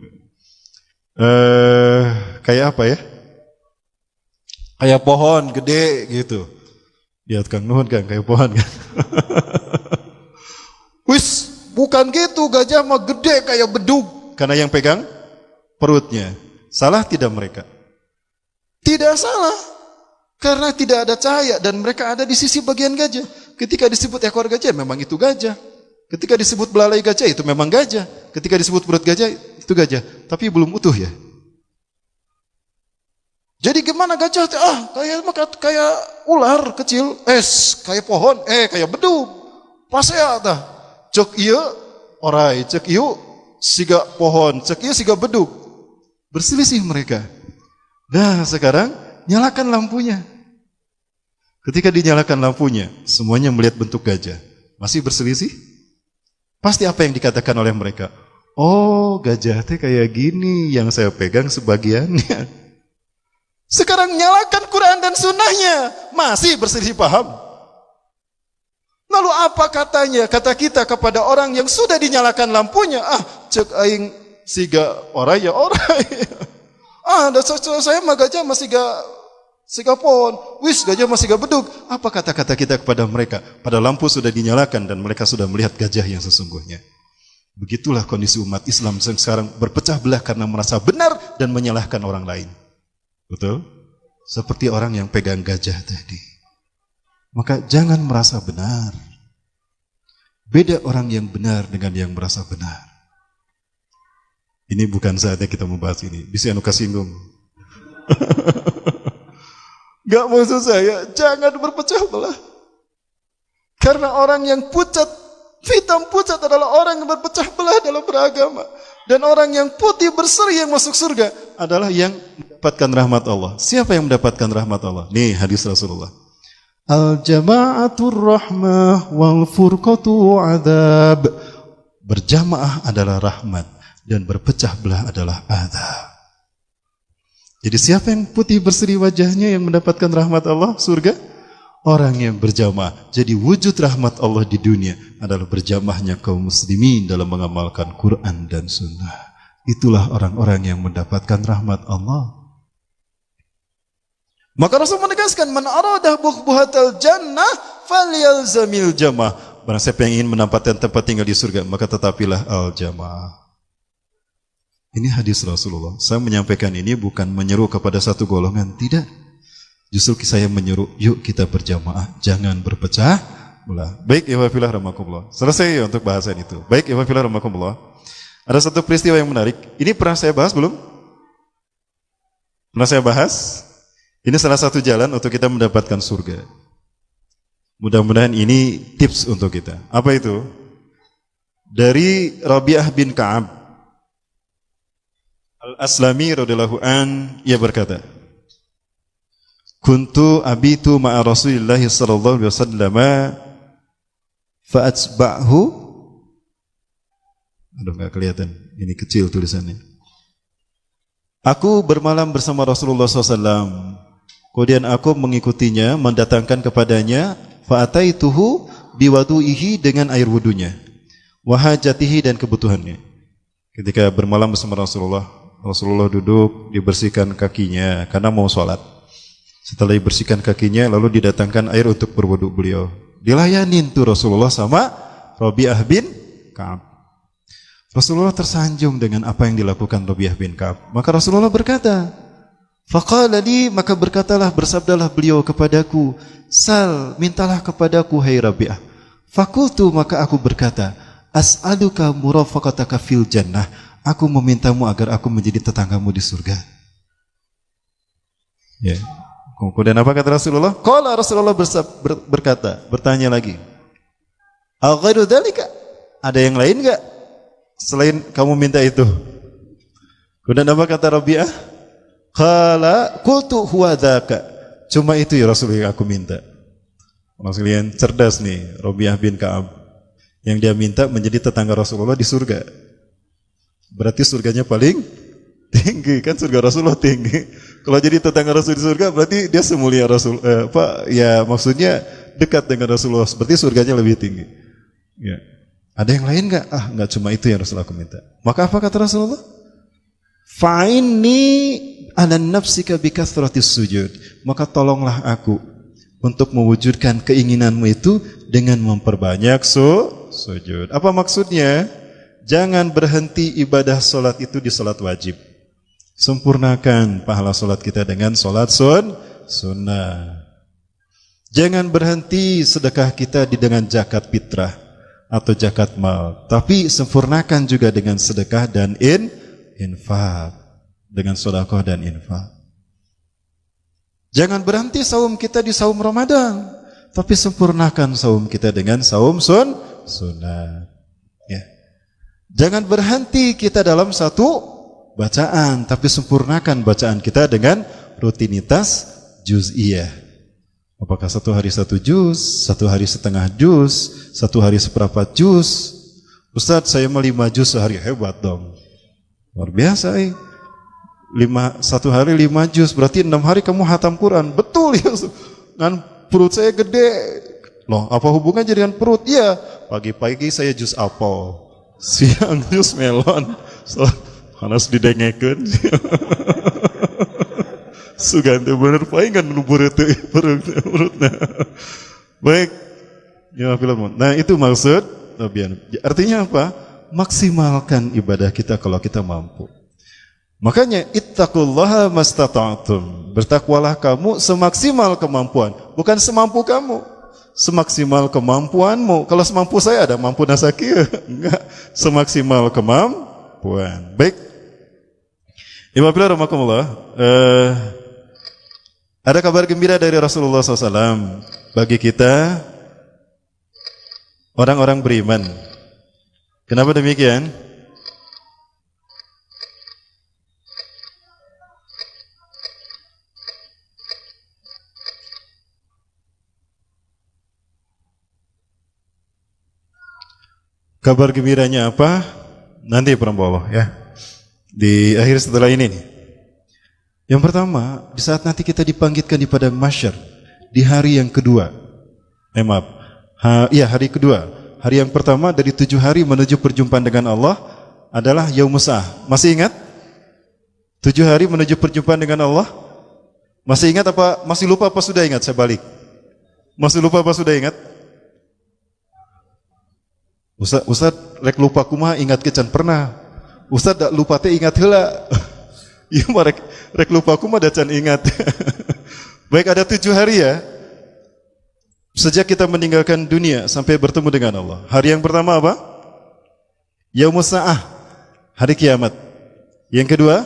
Kayak apa ya? Kayak pohon gede gitu. Lihat Kang Nuhun Kang, kayak pohon kan. Bukan gitu, gajah mah gede kayak bedug. Karena yang pegang perutnya. Salah tidak mereka? Tidak salah. Karena tidak ada cahaya dan mereka ada di sisi bagian gajah. Ketika disebut ekor gajah, memang itu gajah. Ketika disebut belalai gajah, itu memang gajah. Ketika disebut perut gajah, itu gajah. Tapi belum utuh ya. Jadi gimana gajah? Kayak ular kecil. Kayak pohon. Kayak bedug. Pasea tah. Cek iya, orai. Cek iya, siga pohon. Cek iya, siga bedug. Berselisih mereka. Nah sekarang, nyalakan lampunya. Ketika dinyalakan lampunya, semuanya melihat bentuk gajah. Masih berselisih? Pasti apa yang dikatakan oleh mereka? Oh, gajah teh kayak gini, yang saya pegang sebagiannya. Sekarang nyalakan Quran dan sunnahnya, masih berselisih paham. Lalu apa katanya? Kata kita kepada orang yang sudah dinyalakan lampunya, cek aing siga orai ya orai. Saya mah gajah masih siga pohon. Gajah masih siga bedug. Apa kata-kata kita kepada mereka? Pada lampu sudah dinyalakan dan mereka sudah melihat gajah yang sesungguhnya. Begitulah kondisi umat Islam yang sekarang berpecah belah karena merasa benar dan menyalahkan orang lain. Betul? Seperti orang yang pegang gajah tadi. Maka jangan merasa benar. Beda orang yang benar dengan yang merasa benar. Ini bukan saatnya kita membahas ini. Bisa anu kasinggung. Gak maksud saya, jangan berpecah belah. Karena orang yang hitam pucat adalah orang yang berpecah belah dalam beragama. Dan orang yang putih berseri yang masuk surga adalah yang mendapatkan rahmat Allah. Siapa yang mendapatkan rahmat Allah? Nih hadis Rasulullah. Al-jama'atur rahmah wal furqatu adab. Berjamaah adalah rahmat dan berpecah belah adalah adab. Jadi siapa yang putih berseri wajahnya yang mendapatkan rahmat Allah surga? Orang yang berjamaah. Jadi wujud rahmat Allah di dunia adalah berjamaahnya kaum muslimin dalam mengamalkan Quran dan Sunnah. Itulah orang-orang yang mendapatkan rahmat Allah. Maka Rasul menegaskan, man aradah buhbuhatal jannah falyalzamil jamaah. Barang siapa yang ingin mendapatkan tempat tinggal di surga, maka tetapilah al-jamaah. Ini hadis Rasulullah. Saya menyampaikan ini bukan menyeru kepada satu golongan, tidak. Justru saya menyeru, yuk kita berjamaah, jangan berpecah belah. Baik, ihwafillah rahmakumullah. Selesai untuk bahasan itu. Baik, ihwafillah rahmakumullah. Ada satu peristiwa yang menarik. Ini pernah saya bahas belum? Pernah saya bahas? Ini salah satu jalan untuk kita mendapatkan surga. Mudah-mudahan ini tips untuk kita. Apa itu? Dari Rabi'ah bin Ka'ab Al-Aslami radhiyallahu an, ia berkata, kuntu abitu ma'a Rasulillah sallallahu alaihi wasallam fa atsba'hu. Aduh, enggak kelihatan. Ini kecil tulisannya. Aku bermalam bersama Rasulullah SAW. Kemudian aku mengikutinya, mendatangkan kepadanya fa ataituhu biwadu'ihi, dengan air wudunya, wa hajatihi, dan kebutuhannya. Ketika bermalam bersama Rasulullah, Rasulullah duduk, dibersihkan kakinya karena mau sholat. Setelah dibersihkan kakinya, lalu didatangkan air untuk berwudu beliau. Dilayanin tuh Rasulullah sama Rabi'ah bin Ka'ab. Rasulullah tersanjung dengan apa yang dilakukan Rabi'ah bin Ka'ab. Maka Rasulullah berkata, faqala li, maka berkatalah, bersabdalah beliau kepadaku, sal, mintalah kepadaku hai Rabi'ah. Fakultu, maka aku berkata, as'aluka murafaqataka fil jannah. Aku memintamu agar aku menjadi tetanggamu di surga. Ya. Kemudian apa kata Rasulullah? Qala, Rasulullah berkata, bertanya lagi, al-ghairu dzalika, ada yang lain enggak selain kamu minta itu? Kemudian apa kata Rabi'ah? Qala qultu huwa dzaka, cuma itu ya Rasulullah yang aku minta. Rasulullah yang cerdas nih, Rabi'ah bin Ka'ab, yang dia minta menjadi tetangga Rasulullah di surga. Berarti surganya paling tinggi, kan surga Rasulullah tinggi. Kalau jadi tetangga Rasul di surga, berarti dia semulia Rasul. Ya maksudnya dekat dengan Rasulullah, seperti surganya lebih tinggi. Ya. Ada yang lain nggak? Nggak cuma itu yang Rasulullah aku minta. Maka apa kata Rasulullah? Fa'inni ala nafsika bikathratis sujud. Maka tolonglah aku untuk mewujudkan keinginanmu itu dengan memperbanyak sujud. Apa maksudnya? Jangan berhenti ibadah solat itu di solat wajib. Sempurnakan pahala solat kita dengan solat sunnah. Jangan berhenti sedekah kita dengan zakat fitrah atau zakat mal, tapi sempurnakan juga dengan sedekah dan infak, dengan sedekah dan infak. Jangan berhenti saum kita di saum Ramadan, tapi sempurnakan saum kita dengan saum sunnah. Ya. Jangan berhenti kita dalam satu bacaan, tapi sempurnakan bacaan kita dengan rutinitas juz'iyah. Apakah satu hari satu juz, satu hari setengah juz, satu hari seperempat juz? Ustadz, saya mau 5 juz sehari, hebat dong. Luar biasa. Satu hari 5 juz, berarti 6 hari kamu hatam Quran. Betul ya, dengan perut saya gede. Loh, apa hubungannya dengan perut? Iya, pagi-pagi saya juz apel, siang juz melon, panas didengekeun. Sugante bener paingan nu beureuteut perutna. Baik. Ya film. Nah, itu maksud tabian. Artinya apa? Maksimalkan ibadah kita kalau kita mampu. Makanya ittaqullaha mastata'tum. Bertakwalah kamu semaksimal kemampuan, bukan semampu kamu. Semaksimal kemampuanmu. Kalau semampu saya ada mampu nasakir, enggak, semaksimal kemampuan. Baik. Ibabillah rahmakumullah. Ada kabar gembira dari Rasulullah SAW bagi kita orang-orang beriman. Kenapa demikian? Kabar gembiranya apa? Nanti Allah ya. Di akhir setelah ini nih. Yang pertama, di saat nanti kita dibangkitkan di padang mahsyar di hari yang kedua. Hari kedua. Hari yang pertama dari 7 hari menuju perjumpaan dengan Allah adalah Yaumus Sa'ah. Masih ingat? 7 hari menuju perjumpaan dengan Allah? Masih ingat apa? Masih lupa apa sudah ingat? Saya balik. Masih lupa apa sudah ingat? Ustaz rek lupa kumaha ingat kecan pernah. Ustaz dak lupa teh ingat heula. Ieu mah rek lupa kumaha da can ingat. Baik, ada 7 hari ya. Sejak kita meninggalkan dunia sampai bertemu dengan Allah. Hari yang pertama apa? Yaumus Sa'ah, hari kiamat. Yang kedua,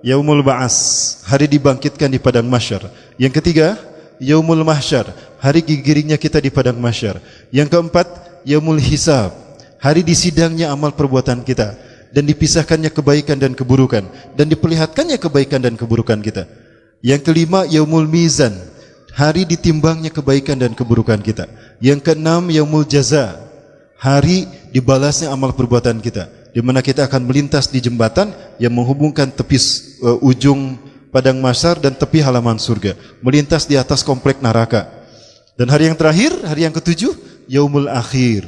Yaumul Ba'as, hari dibangkitkan di padang mahsyar. Yang ketiga, Yaumul Mahsyar, hari gigiringnya kita di padang mahsyar. Yang keempat, Yaumul Hisab, hari disidangnya amal perbuatan kita dan dipisahkannya kebaikan dan keburukan dan diperlihatkannya kebaikan dan keburukan kita. Yang kelima, Yaumul Mizan, hari ditimbangnya kebaikan dan keburukan kita. Yang keenam, Yaumul Jaza, hari dibalasnya amal perbuatan kita, di mana kita akan melintas di jembatan yang menghubungkan tepi ujung padang mahsyar dan tepi halaman surga, melintas di atas komplek neraka. Dan hari yang terakhir, hari yang ketujuh, Yaumul Akhir.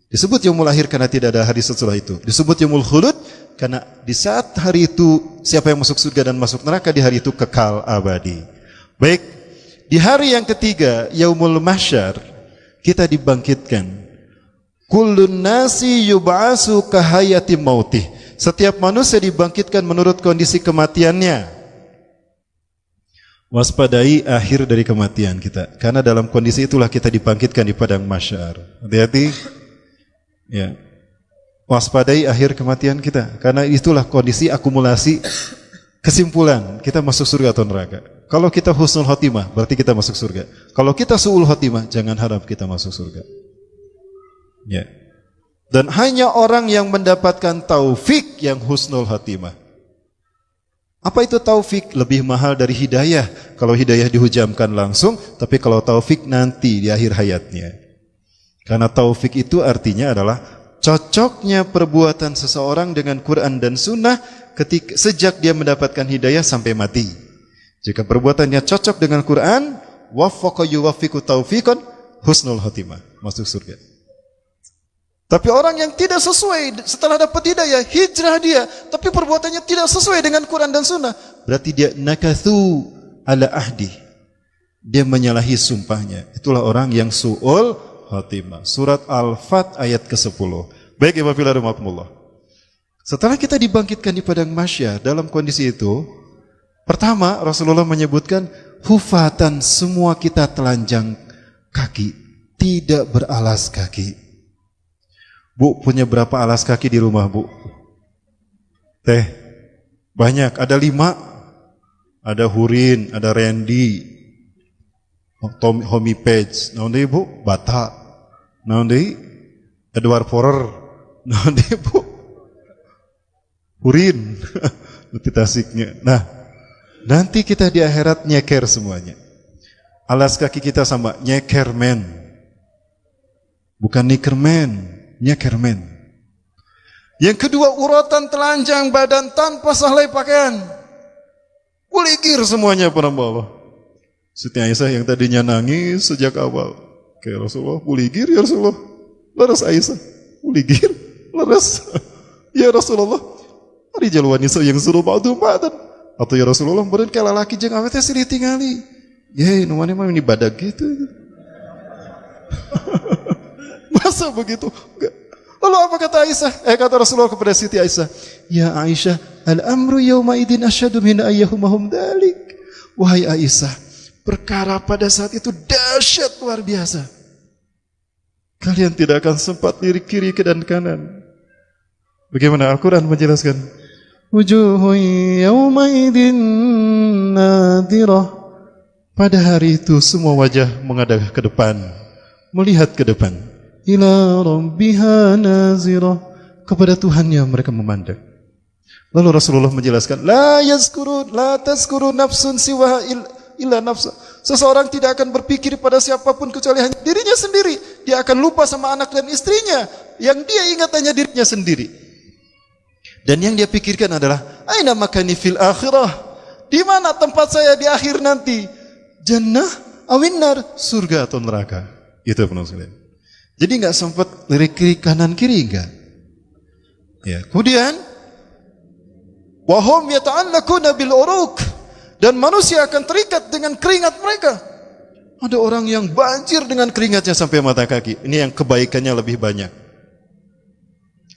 Disebut Yaumul Akhir karena tidak ada hari setelah itu. Disebut Yaumul Khulud karena di saat hari itu siapa yang masuk surga dan masuk neraka di hari itu kekal abadi. Baik, di hari yang ketiga, Yaumul Mahsyar, kita dibangkitkan. Kullun nasi yub'asu kahayati mautih. Setiap manusia dibangkitkan menurut kondisi kematiannya. Waspadai akhir dari kematian kita, karena dalam kondisi itulah kita dibangkitkan di padang mahsyar. Hati-hati. Ya. Waspadai akhir kematian kita, karena itulah kondisi akumulasi kesimpulan kita masuk surga atau neraka. Kalau kita husnul khotimah, berarti kita masuk surga. Kalau kita su'ul khotimah, jangan harap kita masuk surga. Ya. Dan hanya orang yang mendapatkan taufik yang husnul khotimah. Apa itu taufik? Lebih mahal dari hidayah. Kalau hidayah dihujamkan langsung, tapi kalau taufik nanti di akhir hayatnya. Karena taufik itu artinya adalah cocoknya perbuatan seseorang dengan Quran dan Sunnah sejak dia mendapatkan hidayah sampai mati. Jika perbuatannya cocok dengan Quran, waffaqa yuwaffiqu taufiqan husnul khotimah, masuk surga. Tapi orang yang tidak sesuai setelah dapat hidayah, hijrah dia, tapi perbuatannya tidak sesuai dengan Quran dan Sunnah, berarti dia nakathu ala ahdi. Dia menyalahi sumpahnya. Itulah orang yang su'ul khotimah. Surat Al-Fat ayat ke-10. Baik, Ibu Fillah rahimakumullah. Setelah kita dibangkitkan di padang mahsyar dalam kondisi itu, pertama Rasulullah menyebutkan hufatan, semua kita telanjang kaki, tidak beralas kaki. Bu, punya berapa alas kaki di rumah, Bu? Teh, banyak, ada 5. Ada Hurin, ada Randy, Tommy Page, naon deui Bu? Bata, naon deui? Edward Forer, naon deui Bu? Hurin, lebih tasiknya. Nah, nanti kita di akhirat nyeker semuanya. Alas kaki kita sama nyeker men, bukan nikerman. Nyekermen. Yang kedua, uratan telanjang badan tanpa sahlai pakaian. Kuligir semuanya para Allah. Siti Aisyah yang tadinya nangis sejak awal. Kayak Rasulullah, kuligir ya Rasulullah. Leres Aisyah, kuligir, leres. Ya Rasulullah, hari jaluan iso yang suruh ba'du ba'dan. Atau ya Rasulullah, beren kayak lalaki jeng awetnya silih tingali. Yeay, numane mah ini badak gitu. Masa begitu? Lalu apa kata Aisyah? Kata Rasulullah kepada Siti Aisyah, ya Aisyah, al-amru yawma idin asyadu min ayyahumahum dalik. Wahai Aisyah, perkara pada saat itu dahsyat luar biasa. Kalian tidak akan sempat lirik kiri ke dan kanan. Bagaimana Al-Quran menjelaskan? Wujuhu yawma idin nadirah. Pada hari itu semua wajah menghadap ke depan, melihat ke depan. Ila rabbiha nazirah, kepada Tuhannya mereka memandang. Lalu Rasulullah menjelaskan, la tazkuru nafsun siwa illa nafsa. Seseorang tidak akan berpikir pada siapapun kecuali hanya dirinya sendiri. Dia akan lupa sama anak dan istrinya. Yang dia ingat hanya dirinya sendiri. Dan yang dia pikirkan adalah aina makani fil akhirah. Di mana tempat saya di akhir nanti? Jannah awinar, surga atau neraka. Itu penulis. Jadi nggak sempat lirik kiri kanan kiri enggak. Ya, kemudian wahum yata'allaquna bil uruq, dan manusia akan terikat dengan keringat mereka. Ada orang yang banjir dengan keringatnya sampai mata kaki. Ini yang kebaikannya lebih banyak.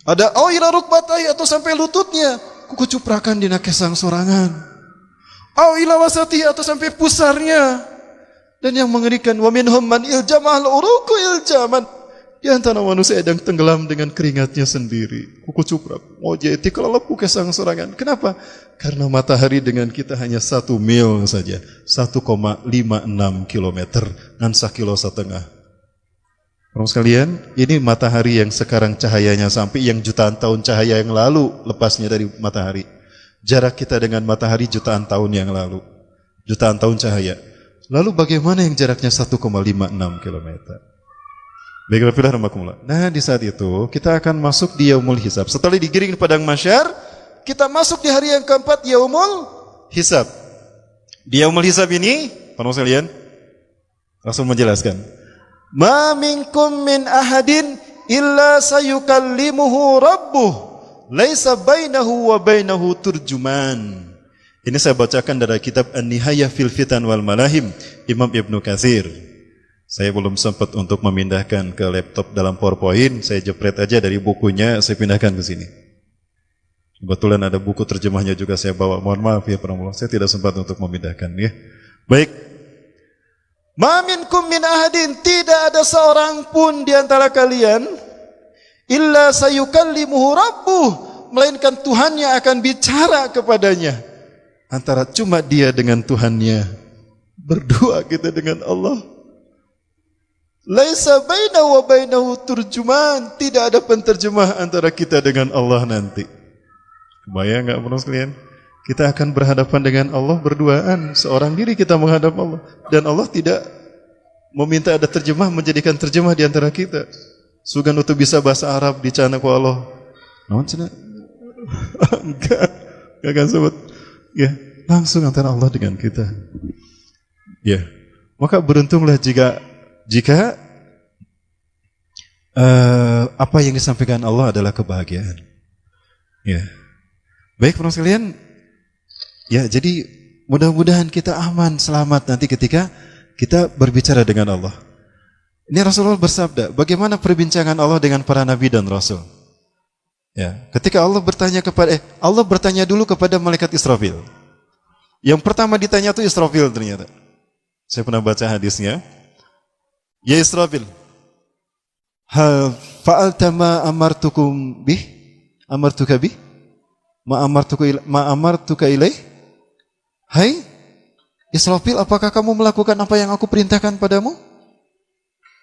Ada ila rukbatai, atau sampai lututnya. Kuku cuprakan dina kesang sorangan. Ila wasati, atau sampai pusarnya. Dan yang mengerikan, wa minhum man iljamal uruqu iljaman. Di antara manusia yang tenggelam dengan keringatnya sendiri. Kuku cuprak. Mau jadi kalau lepu kesang sorangan. Kenapa? Karena matahari dengan kita hanya 1 mil saja. 1,56 kilometer. Dan 1,5 kilo. Teman sekalian, ini matahari yang sekarang cahayanya sampai yang jutaan tahun cahaya yang lalu lepasnya dari matahari. Jarak kita dengan matahari jutaan tahun yang lalu. Jutaan tahun cahaya. Lalu bagaimana yang jaraknya 1,56 kilometer? Baiklah, filah rahmakumullah. Nah, di saat itu kita akan masuk di yaumul hisab. Setelah digiring di padang mahsyar, kita masuk di hari yang keempat, yaumul hisab. Di yaumul hisab ini, teman sekalian, Rasul menjelaskan, ma minkum min ahadin illa sayukallimuhu rabbuh, laisa bainahu wa bainahu turjuman. Ini saya bacakan dari kitab An-Nihayah fil Fitan wal Malahim, Imam Ibnu Katsir. Saya belum sempat untuk memindahkan ke laptop dalam PowerPoint, saya jepret aja dari bukunya, saya pindahkan ke sini. Kebetulan ada buku terjemahnya juga saya bawa. Mohon maaf ya para ulama, saya tidak sempat untuk memindahkan ya. Baik. Ma minkum min ahadin, tidak ada seorang pun di antara kalian illa sayukallimuhu rabbuh, melainkan Tuhannya akan bicara kepadanya. Antara cuma dia dengan Tuhannya. Berdua kita dengan Allah. Laisa bainahu wa bainahu turjuman, tidak ada penterjemah antara kita dengan Allah nanti. Kebayang enggak teman sekalian? Kita akan berhadapan dengan Allah berduaan, seorang diri kita menghadap Allah, dan Allah tidak meminta ada terjemah, menjadikan terjemah di antara kita. Sugan untuk bisa bahasa Arab dicana ku Allah. Naon cenah? Enggak akan sebut. Ya, langsung antara Allah dengan kita. Ya. Maka beruntunglah jika apa yang disampaikan Allah adalah kebahagiaan. Ya. Baik teman sekalian. Ya, jadi mudah-mudahan kita aman, selamat nanti ketika kita berbicara dengan Allah. Ini Rasulullah bersabda, bagaimana perbincangan Allah dengan para nabi dan rasul? Ya, ketika Allah bertanya dulu kepada malaikat Israfil. Yang pertama ditanya itu Israfil ternyata. Saya pernah baca hadisnya. Ya Israfil, hal fa'alta ma amartukum bih? Amartuka bih? Ma amartuka ilaih? Hai Israfil, apakah kamu melakukan apa yang aku perintahkan padamu?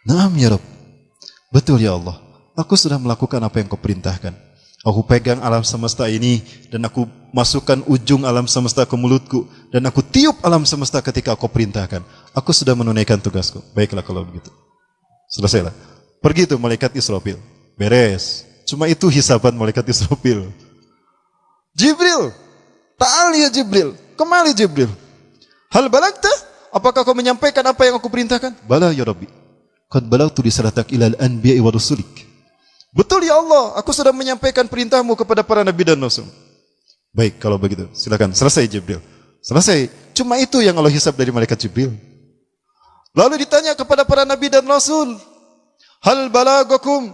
Naam ya Rabb. Betul ya Allah, aku sudah melakukan apa yang kau perintahkan. Aku pegang alam semesta ini dan aku masukkan ujung alam semesta ke mulutku dan aku tiup alam semesta ketika kau perintahkan. Aku sudah menunaikan tugasku. Baiklah kalau begitu. Selesailah. Pergi tuh malaikat Israfil. Beres. Cuma itu hisaban malaikat Israfil. Jibril. Ta'al ya Jibril. Kemali Jibril. Hal balagta? Apakah kau menyampaikan apa yang aku perintahkan? Bala ya Rabbi. Qad balagtu risalatak ilal anbiya'i wa rusulik. Betul ya Allah, aku sudah menyampaikan perintahmu kepada para nabi dan rasul. Baik, kalau begitu, silakan. Selesai Jibril. Selesai. Cuma itu yang Allah hisab dari malaikat Jibril. Lalu ditanya kepada para nabi dan rasul, hal balagtum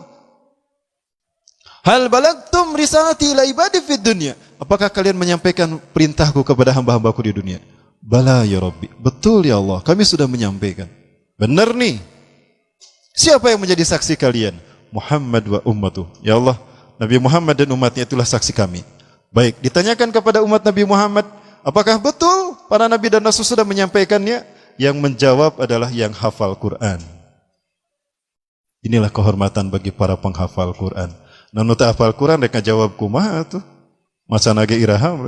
risalati ila ibadi fid dunya? Apakah kalian menyampaikan perintahku kepada hamba-hambaku di dunia? Bala ya Rabbi. Betul ya Allah, kami sudah menyampaikan. Benar nih. Siapa yang menjadi saksi kalian? Muhammad wa ummatuh. Ya Allah, Nabi Muhammad dan umatnya itulah saksi kami. Baik, ditanyakan kepada umat Nabi Muhammad, apakah betul para nabi dan rasul sudah menyampaikannya? Yang menjawab adalah yang hafal Quran. Inilah kehormatan bagi para penghafal Quran. Nanu tak hafal Quran mereka jawab kumaha tuh. Masa nage iraham.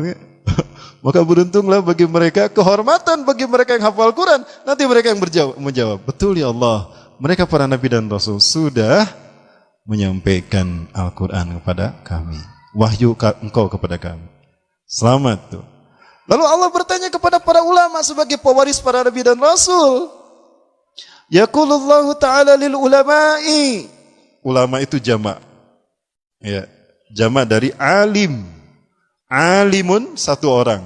Maka beruntunglah bagi mereka, kehormatan bagi mereka yang hafal Quran. Nanti mereka yang menjawab, betul ya Allah, mereka para nabi dan rasul sudah menyampaikan Al-Quran kepada kami. Wahyu engkau kepada kami. Selamat tuh. Lalu Allah bertanya kepada para ulama sebagai pewaris para nabi dan rasul. Yaqulullahu ta'ala lil ulama'i. Ulama itu jamak. Ya, jamak dari alim. Alimun satu orang.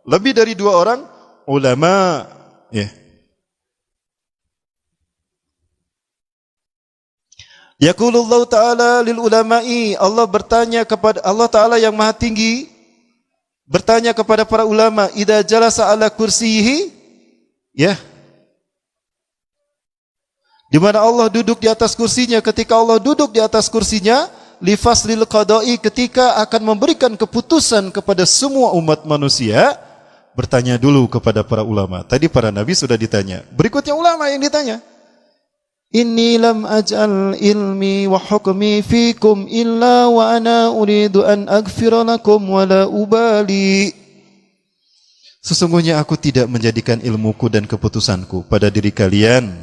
Lebih dari dua orang ulama. Ya. Yaqulullahu ta'ala lil ulama'i. Allah bertanya kepada Allah Ta'ala yang Maha Tinggi bertanya kepada para ulama, idza jalasa ala kursiyihi, ya. Di mana Allah duduk di atas kursinya, ketika Allah duduk di atas kursinya, li faslil qada'i, ketika akan memberikan keputusan kepada semua umat manusia, bertanya dulu kepada para ulama. Tadi para nabi sudah ditanya, berikutnya ulama yang ditanya. Inni lam aj'al ilmi wa hukmi fikum illa wa ana uridu an aghfira lakum wa la ubali. Sesungguhnya aku tidak menjadikan ilmuku dan keputusanku pada diri kalian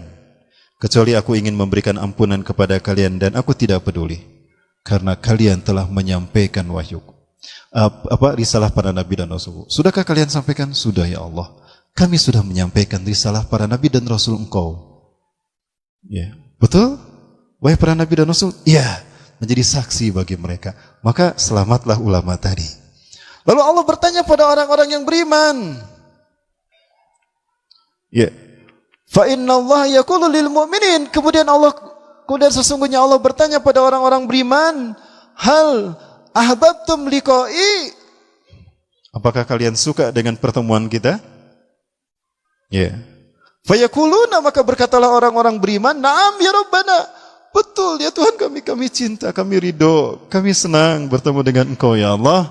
kecuali aku ingin memberikan ampunan kepada kalian dan aku tidak peduli karena kalian telah menyampaikan wahyuku. Risalah para nabi dan rasul. Sudahkah kalian sampaikan? Sudah ya Allah. Kami sudah menyampaikan risalah para nabi dan rasul Engkau. Ya, betul? Wahai para nabi dan rasul, ya, menjadi saksi bagi mereka. Maka selamatlah ulama tadi. Lalu Allah bertanya pada orang-orang yang beriman. Ya. Fa innallaha yaqulu lil mu'minin. Kemudian sesungguhnya Allah bertanya pada orang-orang beriman, hal ahbabtum liqa'i? Apakah kalian suka dengan pertemuan kita? Ya. Fayaquluna, maka berkatalah orang-orang beriman, na'am ya Rabbana. Betul ya Tuhan kami cinta, kami ridho, kami senang bertemu dengan Engkau ya Allah.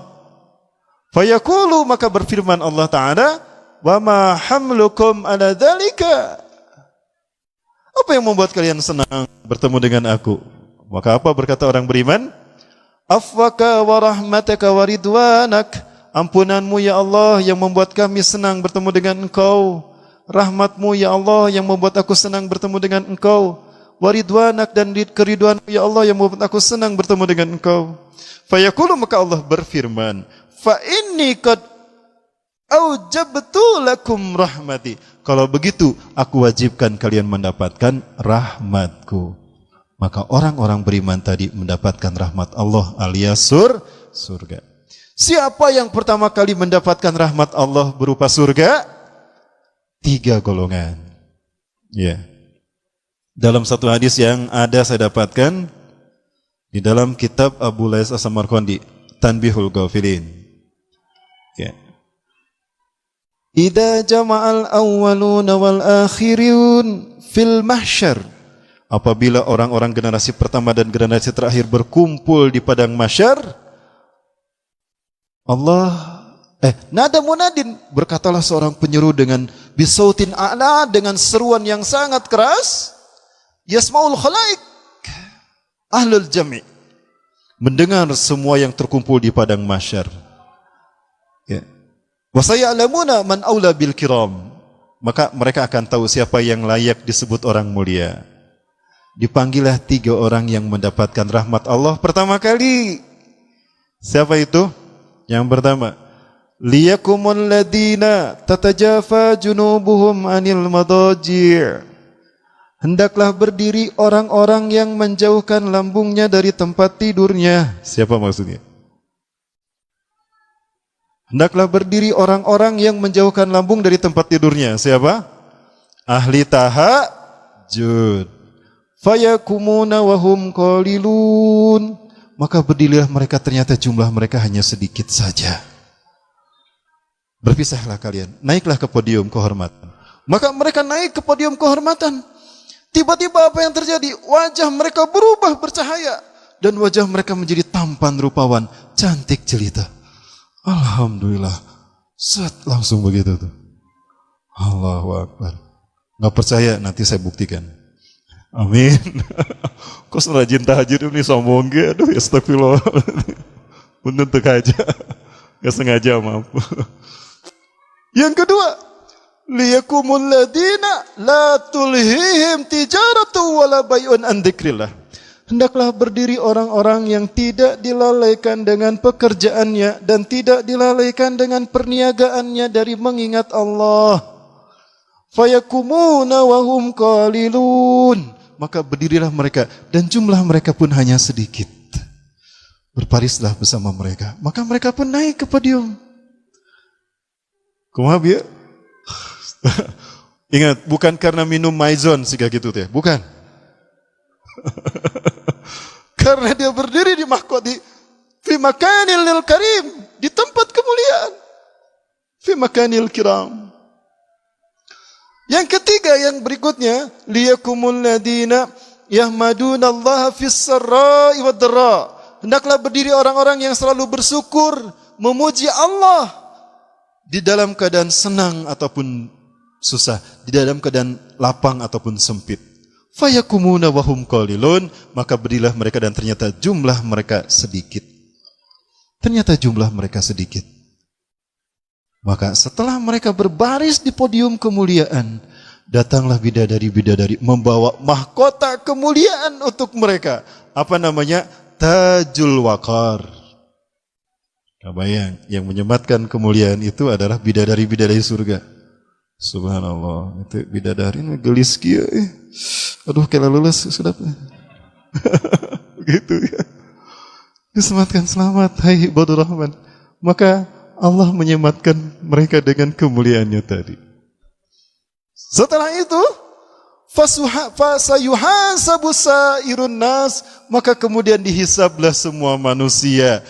Fayaqulu, maka berfirman Allah Ta'ala, wa ma hamlukum ala dzalika. Apa yang membuat kalian senang bertemu dengan aku? Maka apa berkata orang beriman? Afwaka wa rahmataka wa ridwanak. Ampunanmu ya Allah yang membuat kami senang bertemu dengan Engkau. Rahmatmu ya Allah yang membuat aku senang bertemu dengan Engkau. Waridwanak, dan keriduanmu ya Allah yang membuat aku senang bertemu dengan Engkau. Fayaqulu, maka Allah berfirman, fa inni qad aujabtu lakum rahmati. Kalau begitu aku wajibkan kalian mendapatkan rahmatku. Maka orang-orang beriman tadi mendapatkan rahmat Allah alias surga. Siapa yang pertama kali mendapatkan rahmat Allah berupa surga? 3 golongan. Ya. Dalam satu hadis yang ada saya dapatkan di dalam kitab Abu Lais As-Samarqandi, Tanbihul Ghafilin. Ya. Idza jama'al awwaluna wal akhirun fil mahsyar. Apabila orang-orang generasi pertama dan generasi terakhir berkumpul di padang mahsyar, nada munadin, berkatalah seorang penyeru dengan bisautin a'la, dengan seruan yang sangat keras, yasmaul khalaik ahlul jami', mendengar semua yang terkumpul di padang mahsyar. Ya. Wa sayalamuna man aula bil kiram, maka mereka akan tahu siapa yang layak disebut orang mulia. Dipanggillah 3 orang yang mendapatkan rahmat Allah pertama kali. Siapa itu? Yang pertama, liyakumul ladina tatajafa junubuhum anil madaji'. Hendaklah berdiri orang-orang yang menjauhkan lambungnya dari tempat tidurnya. Siapa maksudnya? Hendaklah berdiri orang-orang yang menjauhkan lambung dari tempat tidurnya. Siapa? Ahli tahajud. Fayakumuna wahum qalilun. Maka berdirilah mereka, ternyata jumlah mereka hanya sedikit saja. Berpisahlah kalian, naiklah ke podium kehormatan. Maka mereka naik ke podium kehormatan. Tiba-tiba apa yang terjadi? Wajah mereka berubah bercahaya. Dan wajah mereka menjadi tampan rupawan, cantik jelita. Alhamdulillah. Set, langsung begitu tuh. Allahu Akbar. Nggak percaya, nanti saya buktikan. Amin. Kok rajin tahajud ini sombong ge? Aduh, astagfirullah. Punten teu aja. Enggak sengaja, maaf. Yang kedua, liyakumul ladina la tulhihim tijaratu wala bai'un an dzikrillah. hendaklah berdiri orang-orang yang tidak dilalaikan dengan pekerjaannya dan tidak dilalaikan dengan perniagaannya dari mengingat Allah. Fayakumuna wa hum qalilun. Maka berdirilah mereka dan jumlah mereka pun hanya sedikit. Berbarislah bersama mereka. Maka mereka pun naik ke podium. Kumaha bieu? Ingat, bukan karena minum maizon sehingga gitu teh, bukan. Karena dia berdiri di mahkota fi makanil lil karim, di tempat kemuliaan. Fi makanil kiram. Yang ketiga, yang berikutnya, liyakumul ladina yahmaduna Allah fis sarra'i wad dharra. Hendaklah berdiri orang-orang yang selalu bersyukur, memuji Allah di dalam keadaan senang ataupun susah, di dalam keadaan lapang ataupun sempit. Fayakumuna wa hum qalilun, maka berdirilah mereka dan ternyata jumlah mereka sedikit. Ternyata jumlah mereka sedikit. Maka setelah mereka berbaris di podium kemuliaan, datanglah bidadari-bidadari membawa mahkota kemuliaan untuk mereka. Apa namanya? Tajul Waqar. Kebayang, yang menyematkan kemuliaan itu adalah bidadari-bidadari surga. Subhanallah, itu bidadari ini gelis kieu. Aduh, kela lulus sudah. Begitu ya. Disematkan selamat, hai ibadur rahman. Maka Allah menyematkan mereka dengan kemuliaannya tadi. Setelah itu, fasayuhasabu sairun nas, maka kemudian dihisablah semua manusia,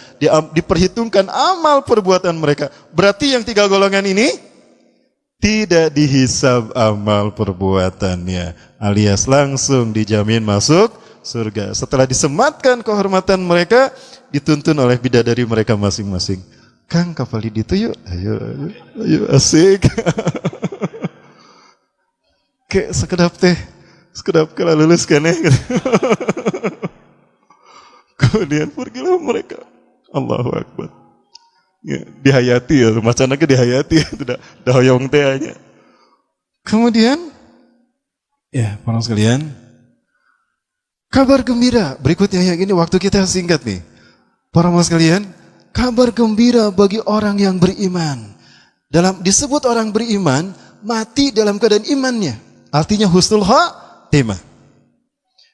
diperhitungkan amal perbuatan mereka. Berarti yang tiga golongan ini tidak dihisab amal perbuatannya, alias langsung dijamin masuk surga. Setelah disematkan kehormatan mereka, dituntun oleh bidadari mereka masing-masing. Kang kapali ditu yuk, ayo asik. Kayak sekedap kalau lulus kan ya. Kemudian pergilah mereka. Allahu Akbar. Ya, dihayati ya, macam ke dihayati ya, tidak dahoyong teh aja. Kemudian, ya para sekalian, kabar gembira berikutnya yang ini waktu kita singkat nih. Para sekalian, kabar gembira bagi orang yang beriman. Disebut orang beriman mati dalam keadaan imannya. Artinya husnul khatimah.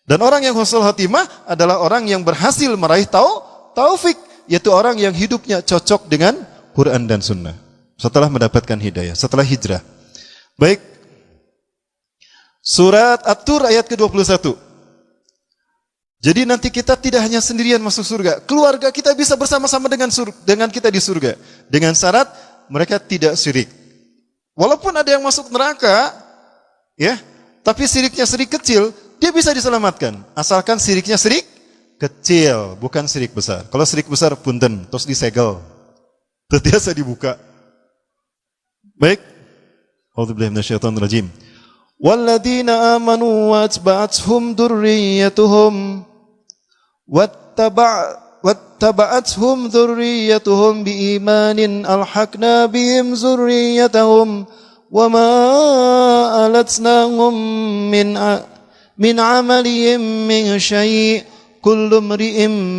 Dan orang yang husnul khatimah adalah orang yang berhasil meraih taufik, yaitu orang yang hidupnya cocok dengan Quran dan Sunnah. Setelah mendapatkan hidayah, setelah hijrah. Baik. Surat At-Tur ayat ke-21. Jadi nanti kita tidak hanya sendirian masuk surga. Keluarga kita bisa bersama-sama dengan kita di surga. Dengan syarat mereka tidak syirik. Walaupun ada yang masuk neraka, ya, tapi siriknya sirik kecil, dia bisa diselamatkan. Asalkan siriknya sirik kecil, bukan sirik besar. Kalau sirik besar, punten, terus disegel. Terus biasa dibuka. Baik. A'udzubillahi minasyaitonirrajim. Walladzina amanu wattaba'athum dzurriyyatuhum wattaba'athum dzurriyyatuhum biimanin alhaqna bihim dzurriyyatahum وَمَا أَلَتْنَاهُمْ مِنْ عَمَلِهِمْ مِنْ شَيْءٍ كُلُّ امْرِئٍ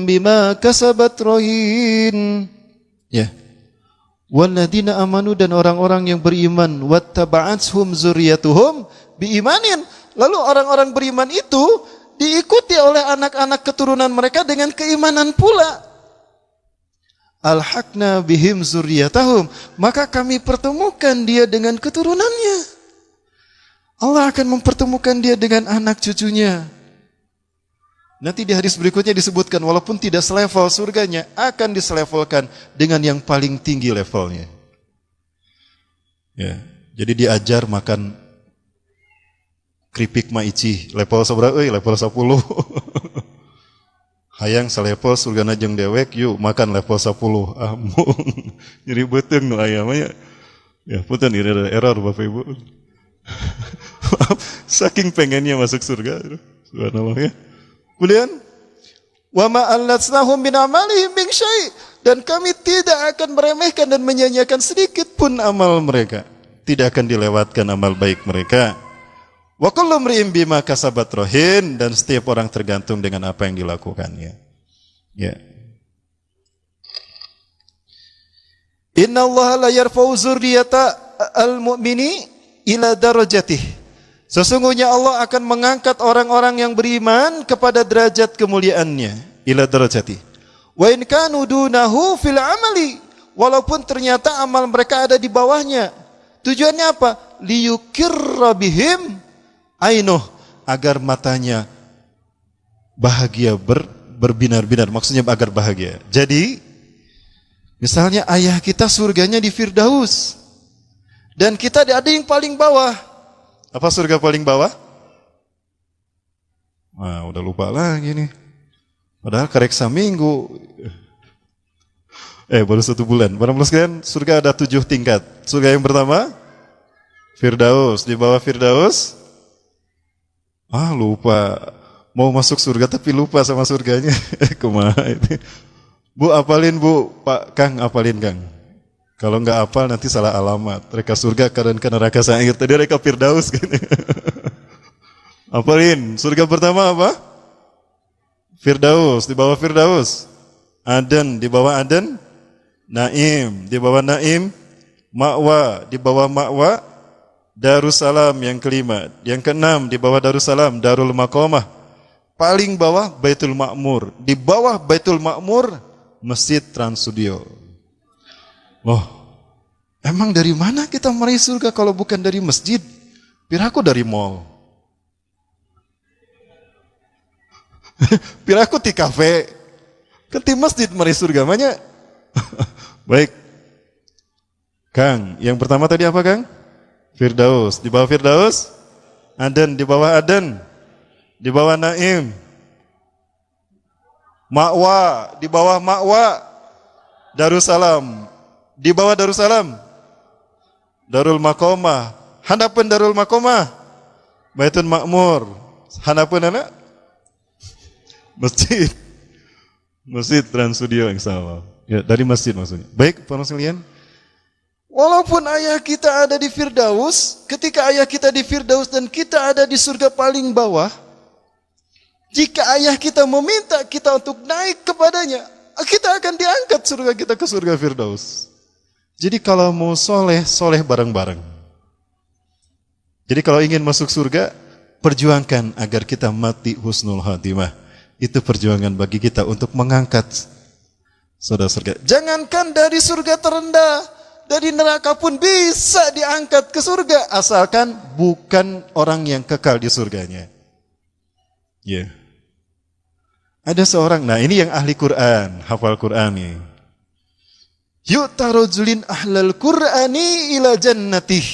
بِمَا كَسَبَتْ رَهِينٌ. Ya. وَالَّذِينَ آمَنُوا, dan orang-orang yang beriman, وَاتَّبَعَتْهُمْ ذُرِّيَّتُهُمْ بِإِيمَانٍ. Lalu orang-orang beriman itu diikuti oleh anak-anak keturunan mereka dengan keimanan pula. Alhaqna bihim zurriyatahum, maka kami pertemukan dia dengan keturunannya. Allah akan mempertemukan dia dengan anak cucunya. Nanti di hadis berikutnya disebutkan walaupun tidak selevel surganya, akan diselevelkan dengan yang paling tinggi levelnya. Ya, jadi diajar makan keripik maici level seberapa? Level 10. Hayang salevel surgana jeung dewek, yuk makan level 10. Amun. Jadi beuteung nu aya mah ya. Ya, punten ieu error Bapak Ibu. Saking pengennya masuk surga. Subhanallah ya. Kemudian wa ma allatnahum min amalihim min syai', dan kami tidak akan meremehkan dan menyanyiakan sedikit pun amal mereka. Tidak akan dilewatkan amal baik mereka. Wa kullu imri'in bima kasabat rahin, dan setiap orang tergantung dengan apa yang dilakukannya. Ya. Inna Allah la yarfa'u zurriyata al-mu'mini ila darajatih. Sesungguhnya Allah akan mengangkat orang-orang yang beriman kepada derajat kemuliaannya, ila darajatih. Wa in kanu dunahu fil amali, walaupun ternyata amal mereka ada di bawahnya. Tujuannya apa? Liyukirra bihim ainuh, agar matanya bahagia, berbinar-binar, maksudnya agar bahagia. Jadi misalnya ayah kita surganya di Firdaus dan kita ada yang paling bawah. Apa surga paling bawah? Wah, udah lupa lagi nih. Padahal kereksa minggu. Baru 1 bulan. Barang sekalian, surga ada 7 tingkat. Surga yang pertama Firdaus, di bawah Firdaus lupa. Mau masuk surga tapi lupa sama surganya. Kumaha itu. Bu, apalin Bu. Pak Kang, apalin Kang. Kalau nggak apal nanti salah alamat. Reka surga karena ke neraka sa'ir. Tadi reka Firdaus. Gitu. Apalin. Surga pertama apa? Firdaus. Di bawah Firdaus. Aden. Di bawah Aden. Naim. Di bawah Naim. Ma'wa. Di bawah Ma'wa. Darussalam yang kelima. Yang keenam di bawah Darussalam. Darul Maqamah. Paling bawah Baitul Ma'mur. Di bawah Baitul Ma'mur Masjid Trans Studio. Loh, emang dari mana kita meraih surga kalau bukan dari masjid? Piraku dari mall. Piraku di kafe. Kan di masjid meraih surga banyak. Baik. Kang, yang pertama tadi apa Kang? Firdaus. Di bawah Firdaus Aden. Di bawah Aden, di bawah Naim. Ma'wa. Di bawah Ma'wa Darussalam. Di bawah Darussalam Darul Maqamah. Hadapan Darul Maqamah Baitul Ma'mur. Hadapan anak Masjid Trans Studio yang sama. Ya, dari masjid maksudnya. Baik, para sekalian. Walaupun ayah kita ada di Firdaus, ketika ayah kita di Firdaus dan kita ada di surga paling bawah, jika ayah kita meminta kita untuk naik kepadanya, kita akan diangkat surga kita ke surga Firdaus. Jadi kalau mau soleh, soleh bareng-bareng. Jadi kalau ingin masuk surga, perjuangkan agar kita mati husnul khatimah. Itu perjuangan bagi kita untuk mengangkat saudara surga. Jangankan dari surga terendah, dari neraka pun bisa diangkat ke surga, asalkan bukan orang yang kekal di surganya. Ya. Yeah. Ada seorang, nah ini yang ahli Quran, hafal Quran nih. Yu'tarujulin ahlal Qur'ani ila jannatih.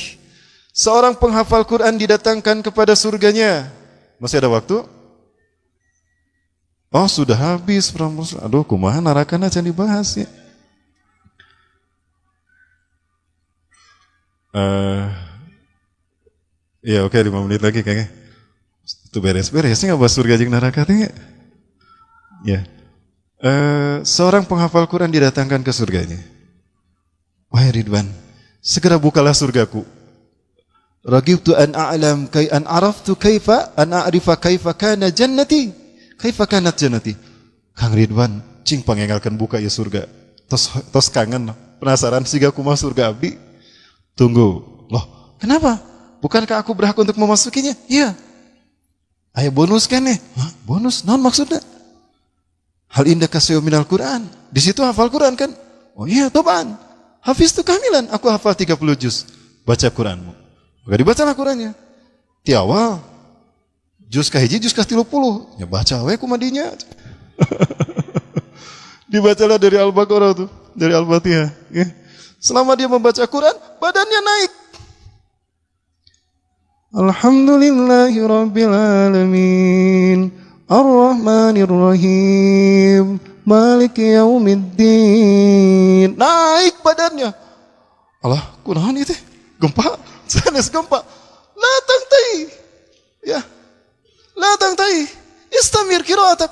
Seorang penghafal Quran didatangkan kepada surganya. Masih ada waktu? Oh, sudah habis. Aduh, kumaha narakana jangan dibahas ya. Ya oke, 5 menit lagi kayaknya. Itu beres-beres nggak bahas surga jeung neraka teh. Ya. Seorang penghafal Quran didatangkan ke surganya. Wahai Ridwan, segera bukalah surgaku. Ragibtu an a'lam kay an araftu kaifa an a'rifa kaifa kana jannati. Kaifa kanat jannati. Kang Ridwan, cing pangengalkeun buka ya surga. Tos kangen, penasaran siga kumaha surga abdi. Tunggu. Loh, kenapa? Bukankah aku berhak untuk memasukinya? Iya. Ayo bonus kan nih? Hah? Bonus? Naon maksudnya? Hal indah kasih minal Quran. Di situ hafal Quran kan? Oh iya, toban. Hafiz tu kamilan. Aku hafal 30 juz. Baca Quranmu. Maka dibacalah Qurannya. Ti awal. Juz kahiji, juz ka 30. Ya baca we kumadinya. Dibacalah dari Al-Baqarah tuh. Dari Al-Fatihah. Ya. Selama dia membaca Quran, badannya naik. Alhamdulillahi Rabbil Alamin. Ar-Rahmanir-Rahim. Maliki Yaumiddin. Naik badannya. Allah, kunaon itu? Gempa? Sanes gempa. La tangtai. Ya. La tangtai. Istamir qiraatak.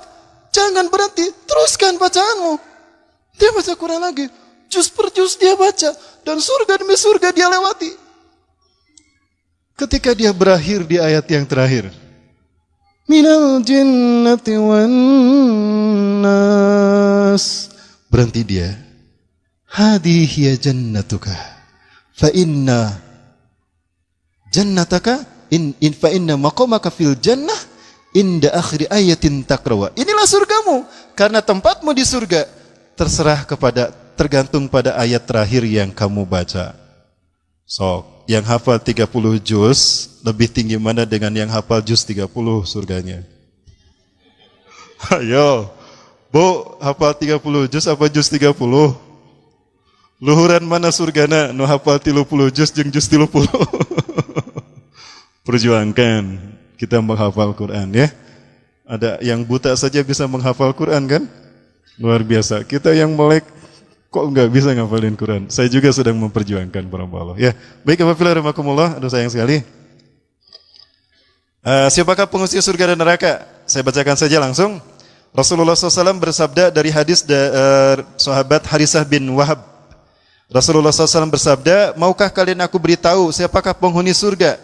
Jangan berhenti, teruskan bacaanmu. Dia baca Quran lagi. Juz per juz dia baca. Dan surga demi surga dia lewati. ketika dia berakhir di ayat yang terakhir, minal jinnati wan nas, berhenti dia. Hadhihi hiya jannatuka fa inna jannataka fa inna maqamaka fil jannah inda akhir ayatin takrawa. Inilah surgamu, karena tempatmu di surga tergantung pada ayat terakhir yang kamu baca. Sok, yang hafal 30 juz lebih tinggi mana dengan yang hafal juz 30 surganya? Ayo, Bu, hafal 30 juz apa juz 30? Luhuran mana surgana nu hafal 30 juz jeung juz 30? Perjuangkan kita menghafal Quran ya. Ada yang buta saja bisa menghafal Quran kan? Luar biasa. Kita yang melek kok enggak bisa ngafalin Quran. Saya juga sedang memperjuangkan para Allah ya. Baik, apabila rahimakumullah, aduh sayang sekali. Siapakah penghuni surga dan neraka? Saya bacakan saja langsung. Rasulullah SAW bersabda dari hadis sahabat Harisah bin Wahab. Rasulullah SAW bersabda, maukah kalian aku beritahu siapakah penghuni surga?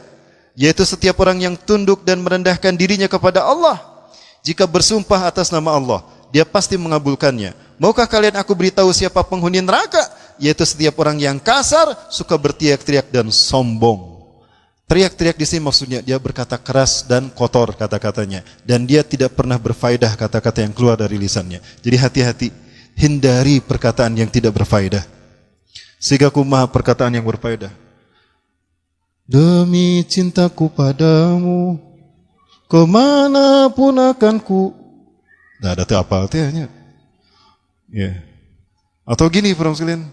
Yaitu setiap orang yang tunduk dan merendahkan dirinya kepada Allah. Jika bersumpah atas nama Allah, dia pasti mengabulkannya. Maukah kalian aku beritahu siapa penghuni neraka? Yaitu setiap orang yang kasar, suka berteriak-teriak dan sombong. Teriak-teriak di sini maksudnya dia berkata keras dan kotor kata-katanya, dan dia tidak pernah berfaedah kata-kata yang keluar dari lisannya. Jadi hati-hati, hindari perkataan yang tidak berfaedah. Sehingga ku maha perkataan yang berfaedah. Demi cintaku padamu, kemanapun akan ku. Nah, ada tuh apa artinya? Ya. Atau gini, from sekalian.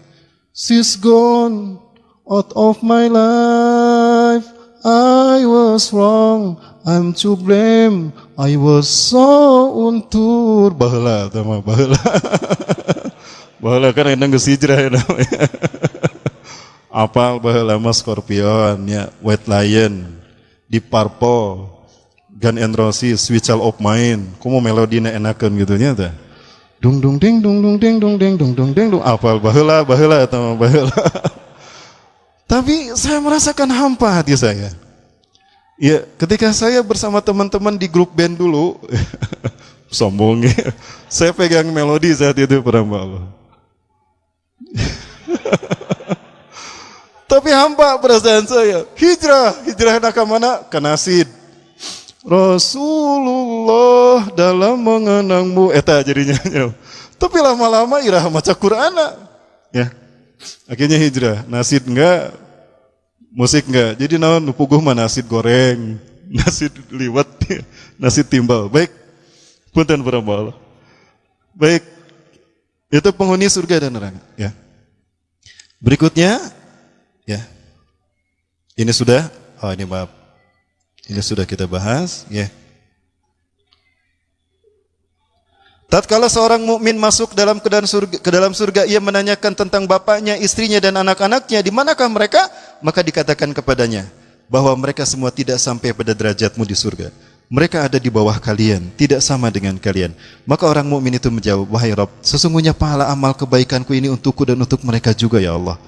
She's gone out of my life. I was wrong. I'm to blame. I was so untur. Baheula, sama baheula. Baheula kan endang geus hijrah ya namanya. Apal baheula mah Scorpion ya, White Lion, Deep Purple, Guns N' Roses, Sweet Child of Mine. Kumaha melodina enakeun gitu nya teh. Dung dung ding dung dung ding dung ding dung dung ding dung. Apal baheula eta mah baheula. Tapi saya merasakan hampa hati saya. Ya, ketika saya bersama teman-teman di grup band dulu, sombong ya. Saya pegang melodi saat itu para Allah. Tapi hampa perasaan saya. Hijrah nak mana? Ke Nasid. Rasulullah dalam mengenangmu. Eta jadinya. Tapi lama-lama irah maca Qur'ana. Ya. Akhirnya hijrah. Nasid enggak, musik enggak. Jadi naon puguh mah nasid goreng, nasid liwet, nasid timbal. Baik. Punten para Allah. Baik. Itu penghuni surga dan neraka, ya. Berikutnya, ya. Ini sudah, ini maaf. Ini sudah kita bahas, ya. Tatkala seorang mukmin masuk ke dalam surga, ia menanyakan tentang bapaknya, istrinya dan anak-anaknya, di manakah mereka? Maka dikatakan kepadanya bahwa mereka semua tidak sampai pada derajatmu di surga. Mereka ada di bawah kalian, tidak sama dengan kalian. Maka orang mukmin itu menjawab, wahai Rabb, sesungguhnya pahala amal kebaikanku ini untukku dan untuk mereka juga ya Allah.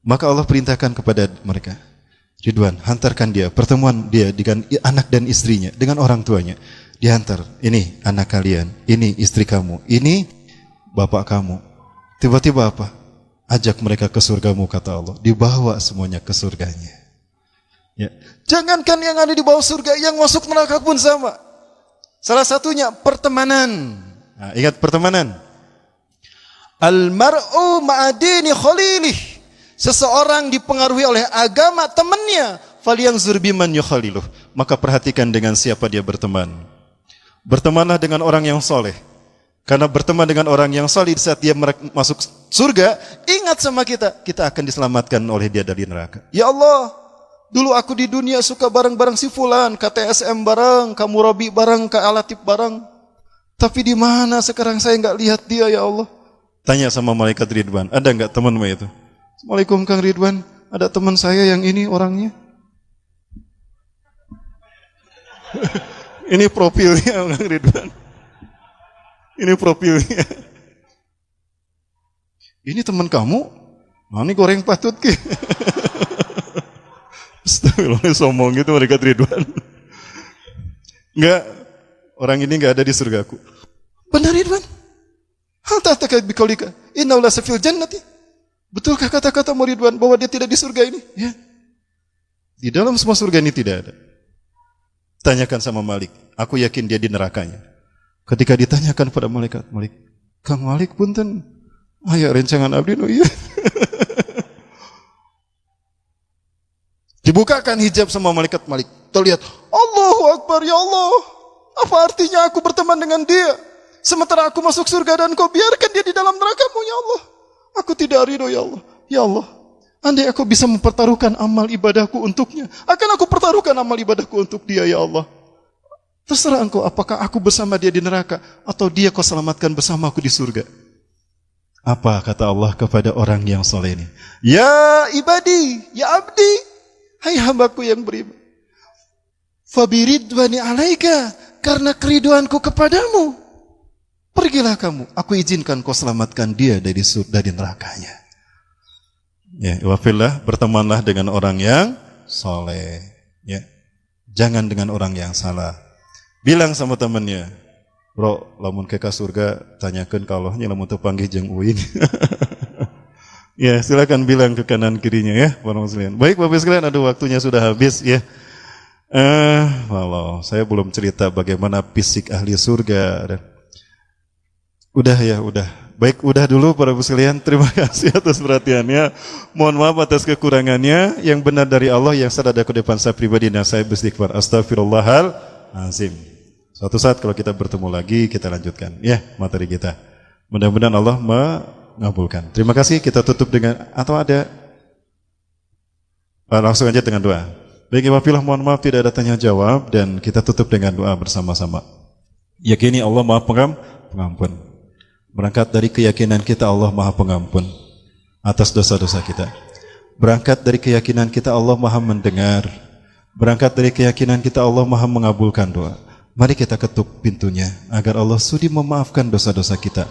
Maka Allah perintahkan kepada mereka, Ridwan, hantarkan dia, pertemuan dia dengan anak dan istrinya, dengan orang tuanya. Dihantar, ini anak kalian, ini istri kamu, ini bapak kamu. Tiba-tiba apa? Ajak mereka ke surgamu, kata Allah. Dibawa semuanya ke surganya. Ya. Jangankan yang ada di bawah surga, yang masuk neraka pun sama. Salah satunya pertemanan. Nah, ingat pertemanan. Al-mar'u ma'adini khalilih. Seseorang dipengaruhi oleh agama temannya. Falyanzur biman yukhaliluh. Maka perhatikan dengan siapa dia berteman. Bertemanlah dengan orang yang soleh. Karena berteman dengan orang yang soleh, saat dia masuk surga, ingat sama kita. Kita akan diselamatkan oleh dia dari neraka. Ya Allah, dulu aku di dunia suka bareng-bareng si fulan, KTSM bareng, kamu Robi bareng, Kak Alatif bareng. Tapi di mana sekarang saya enggak lihat dia ya Allah? Tanya sama malaikat Ridwan, ada enggak temanmu itu? Assalamualaikum Kang Ridwan, ada teman saya yang ini orangnya. Ini profilnya Kang Ridwan. Ini profilnya. Ini teman kamu? Nah, ini goreng patut ki. Astagfirullah, sombong gitu malaikat Ridwan. Enggak, orang ini enggak ada di surgaku. Benar Ridwan? Hal ta'taka biqaulika innahu lasafil jannati. Betulkah kata-katamu Ridwan bahwa dia tidak di surga ini? Ya. Di dalam semua surga ini tidak ada. Tanyakan sama Malik, aku yakin dia di nerakanya. Ketika ditanyakan pada malaikat, Kang Malik punten, aya rencangan abdi nu ieu. Dibukakan hijab sama malaikat Malik. Terlihat, Allahu Akbar, ya Allah. Apa artinya aku berteman dengan dia? Sementara aku masuk surga dan kau biarkan dia di dalam neraka-Mu, ya Allah. Aku tidak ridho, ya Allah. Ya Allah, andai aku bisa mempertaruhkan amal ibadahku untuknya, akan aku pertaruhkan amal ibadahku untuk dia, ya Allah. Terserah engkau apakah aku bersama dia di neraka atau dia kau selamatkan bersama aku di surga. Apa kata Allah kepada orang yang soleh ini? Ya ibadi, ya abdi, hai hambaku yang beriman. Fabiridwani alaika, karena keriduanku kepadamu. Pergilah kamu, aku izinkan kau selamatkan dia dari nerakanya. Ya, wafillah, bertemanlah dengan orang yang soleh. Ya, jangan dengan orang yang salah. Bilang sama temannya, bro, lamun ke surga, tanyakan kalaunya lamun teu panggih jeung uing. Ya, silakan bilang ke kanan kirinya ya, para muslimin. Baik, Bapak sekalian, aduh waktunya sudah habis ya. Walau saya belum cerita bagaimana fisik ahli surga. Udah ya, udah. Baik, udah dulu para Bapak sekalian. Terima kasih atas perhatiannya. Mohon maaf atas kekurangannya. Yang benar dari Allah, yang salah dari depan saya pribadi dan saya beristighfar. Astagfirullahalazim. Suatu saat kalau kita bertemu lagi, kita lanjutkan ya materi kita. Mudah-mudahan Allah mengabulkan. Terima kasih, kita tutup dengan, atau ada langsung aja dengan doa. Baik, wafilah, mohon maaf tidak ada tanya jawab, dan kita tutup dengan doa bersama-sama. Yakini Allah Maha Pengampun. Berangkat dari keyakinan kita Allah Maha Pengampun atas dosa-dosa kita. Berangkat dari keyakinan kita Allah Maha Mendengar. Berangkat dari keyakinan kita Allah Maha Mengabulkan doa. Mari kita ketuk pintunya agar Allah sudi memaafkan dosa-dosa kita.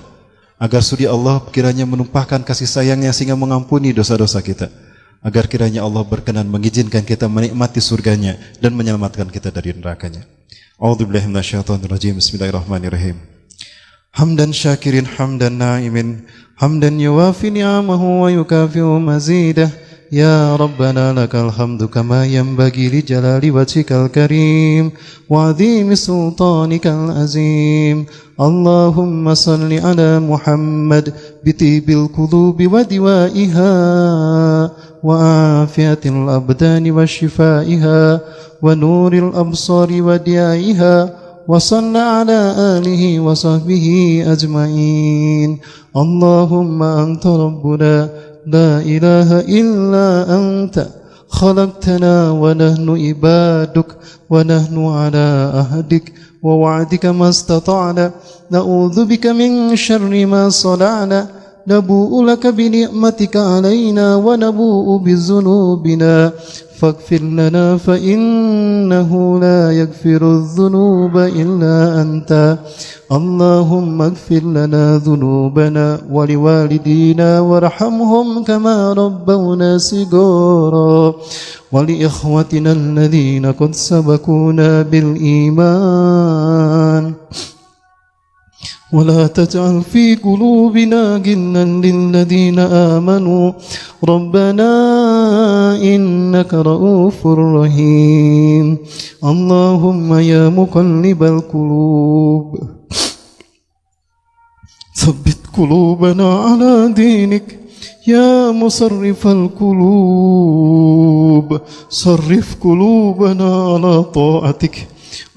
Agar sudi Allah kiranya menumpahkan kasih sayangnya sehingga mengampuni dosa-dosa kita. Agar kiranya Allah berkenan mengizinkan kita menikmati surganya dan menyelamatkan kita dari nerakanya. A'udzubillahi minasyaitonirrajim. Bismillahirrahmanirrahim. Hamdan syakirin hamdan na'imin. Hamdan yuwafi ni'amahu wa yukafi'u mazidah. Ya Rabbana lakal hamdu kama yanbaghi li jalali wajhikal karim wa 'azimi sultanikal azim. Allahumma salli ala Muhammad bitibil qulubi wa diwa'iha wa afiyatil abdani wa shifaiha wa nuril absari wa diaiha wa salla ala alihi wa sahbihi ajma'in. Allahumma anta rabbuna لا إله إلا أنت خلقتنا ونحن عبادك ونحن على عهدك ووعدك ما استطعنا نعوذ بك من شر ما صنعنا نبوء لك بنعمتك علينا ونبوء بذنوبنا فاغفر لنا فإنه لا يغفر الذنوب إلا أنت. اللهم اغفر لنا ذنوبنا ولوالدينا وارحمهم كما ربونا صغارا ولإخوتنا الذين قد سبقونا بالإيمان ولا تجعل في قلوبنا غلا للذين آمنوا ربنا إنك رؤوف رحيم. اللهم يا مقلب القلوب ثبت قلوبنا على دينك. يا مصرف القلوب صرف قلوبنا على طاعتك.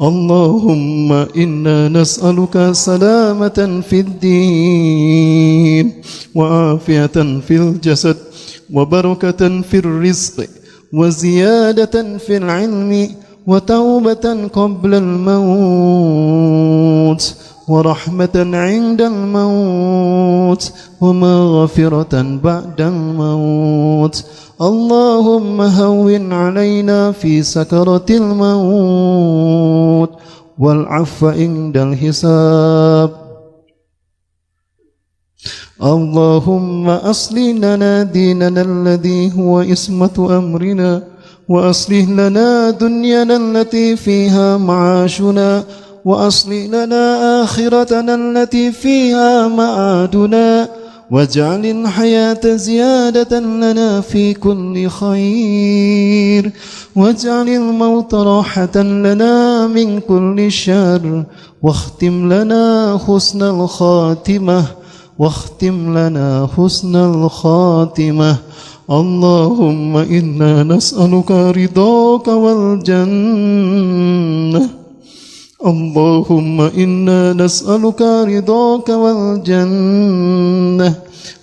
اللهم إنا نسألك سلامة في الدين وعافية في الجسد وبركة في الرزق وزيادة في العلم وتوبة قبل الموت ورحمة عند الموت ومغفرة بعد الموت. اللهم هون علينا في سكرة الموت والعفو عند الحساب. اللهم أصلح لنا ديننا الذي هو عصمة أمرنا وأصلح لنا دنيانا التي فيها معاشنا وأصلح لنا آخرتنا التي فيها معادنا واجعل الحياة زيادة لنا في كل خير واجعل الموت راحة لنا من كل شر واختم لنا حسن الخاتمة اللهم إنا نسألك رضاك والجنة اللهم إنا نسألك رضاك والجنة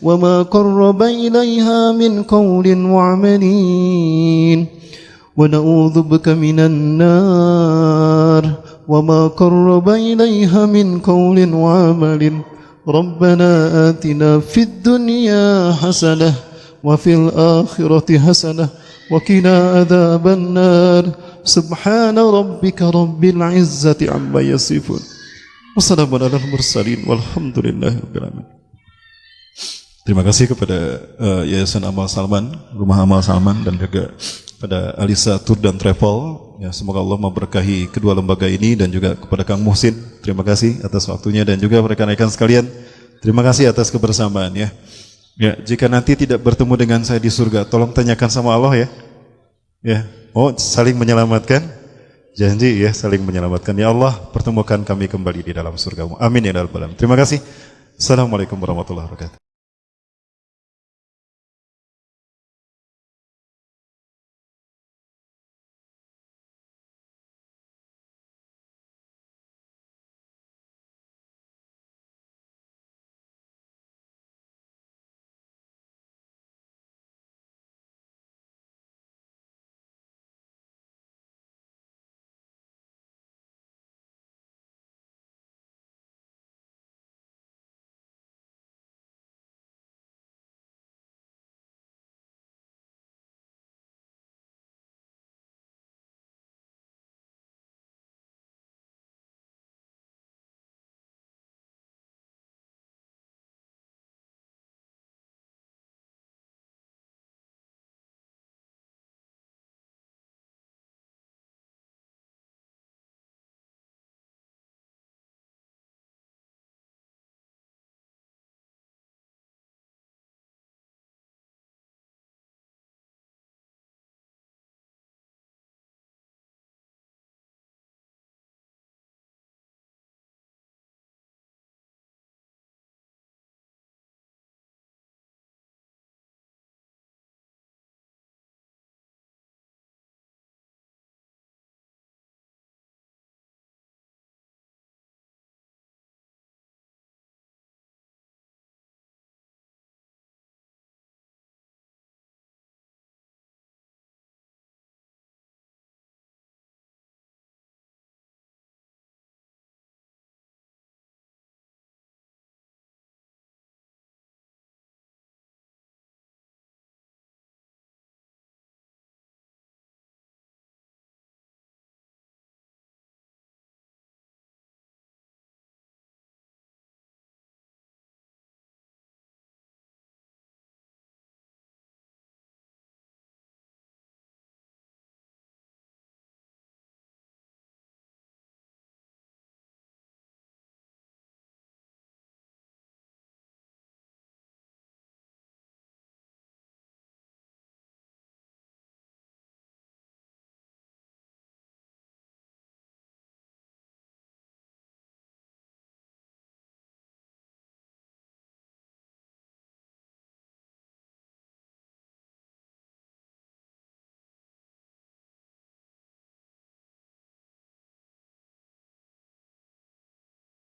وما قرب إليها من قول وعمل ونعوذ بك من النار وما قرب إليها من قول وعمل ربنا آتنا في الدنيا حسنة وفي الآخرة حسنة وقنا عذاب النار سبحان ربك رب العزة عما يصفون وسلام على المرسلين والحمد لله رب العالمين. Terima kasih kepada Yayasan Amal Salman, Rumah Amal Salman, dan juga pada Alisa Tour dan Travel. Ya, semoga Allah memberkahi kedua lembaga ini dan juga kepada Kang Muhsin. Terima kasih atas waktunya dan juga rekan-rekan sekalian. Terima kasih atas kebersamaan ya. Ya, jika nanti tidak bertemu dengan saya di surga, tolong tanyakan sama Allah ya. Ya, oh saling menyelamatkan. Janji ya, saling menyelamatkan. Ya Allah, pertemukan kami kembali di dalam surga-Mu. Amin ya rabbal alamin. Terima kasih. Assalamualaikum warahmatullahi wabarakatuh.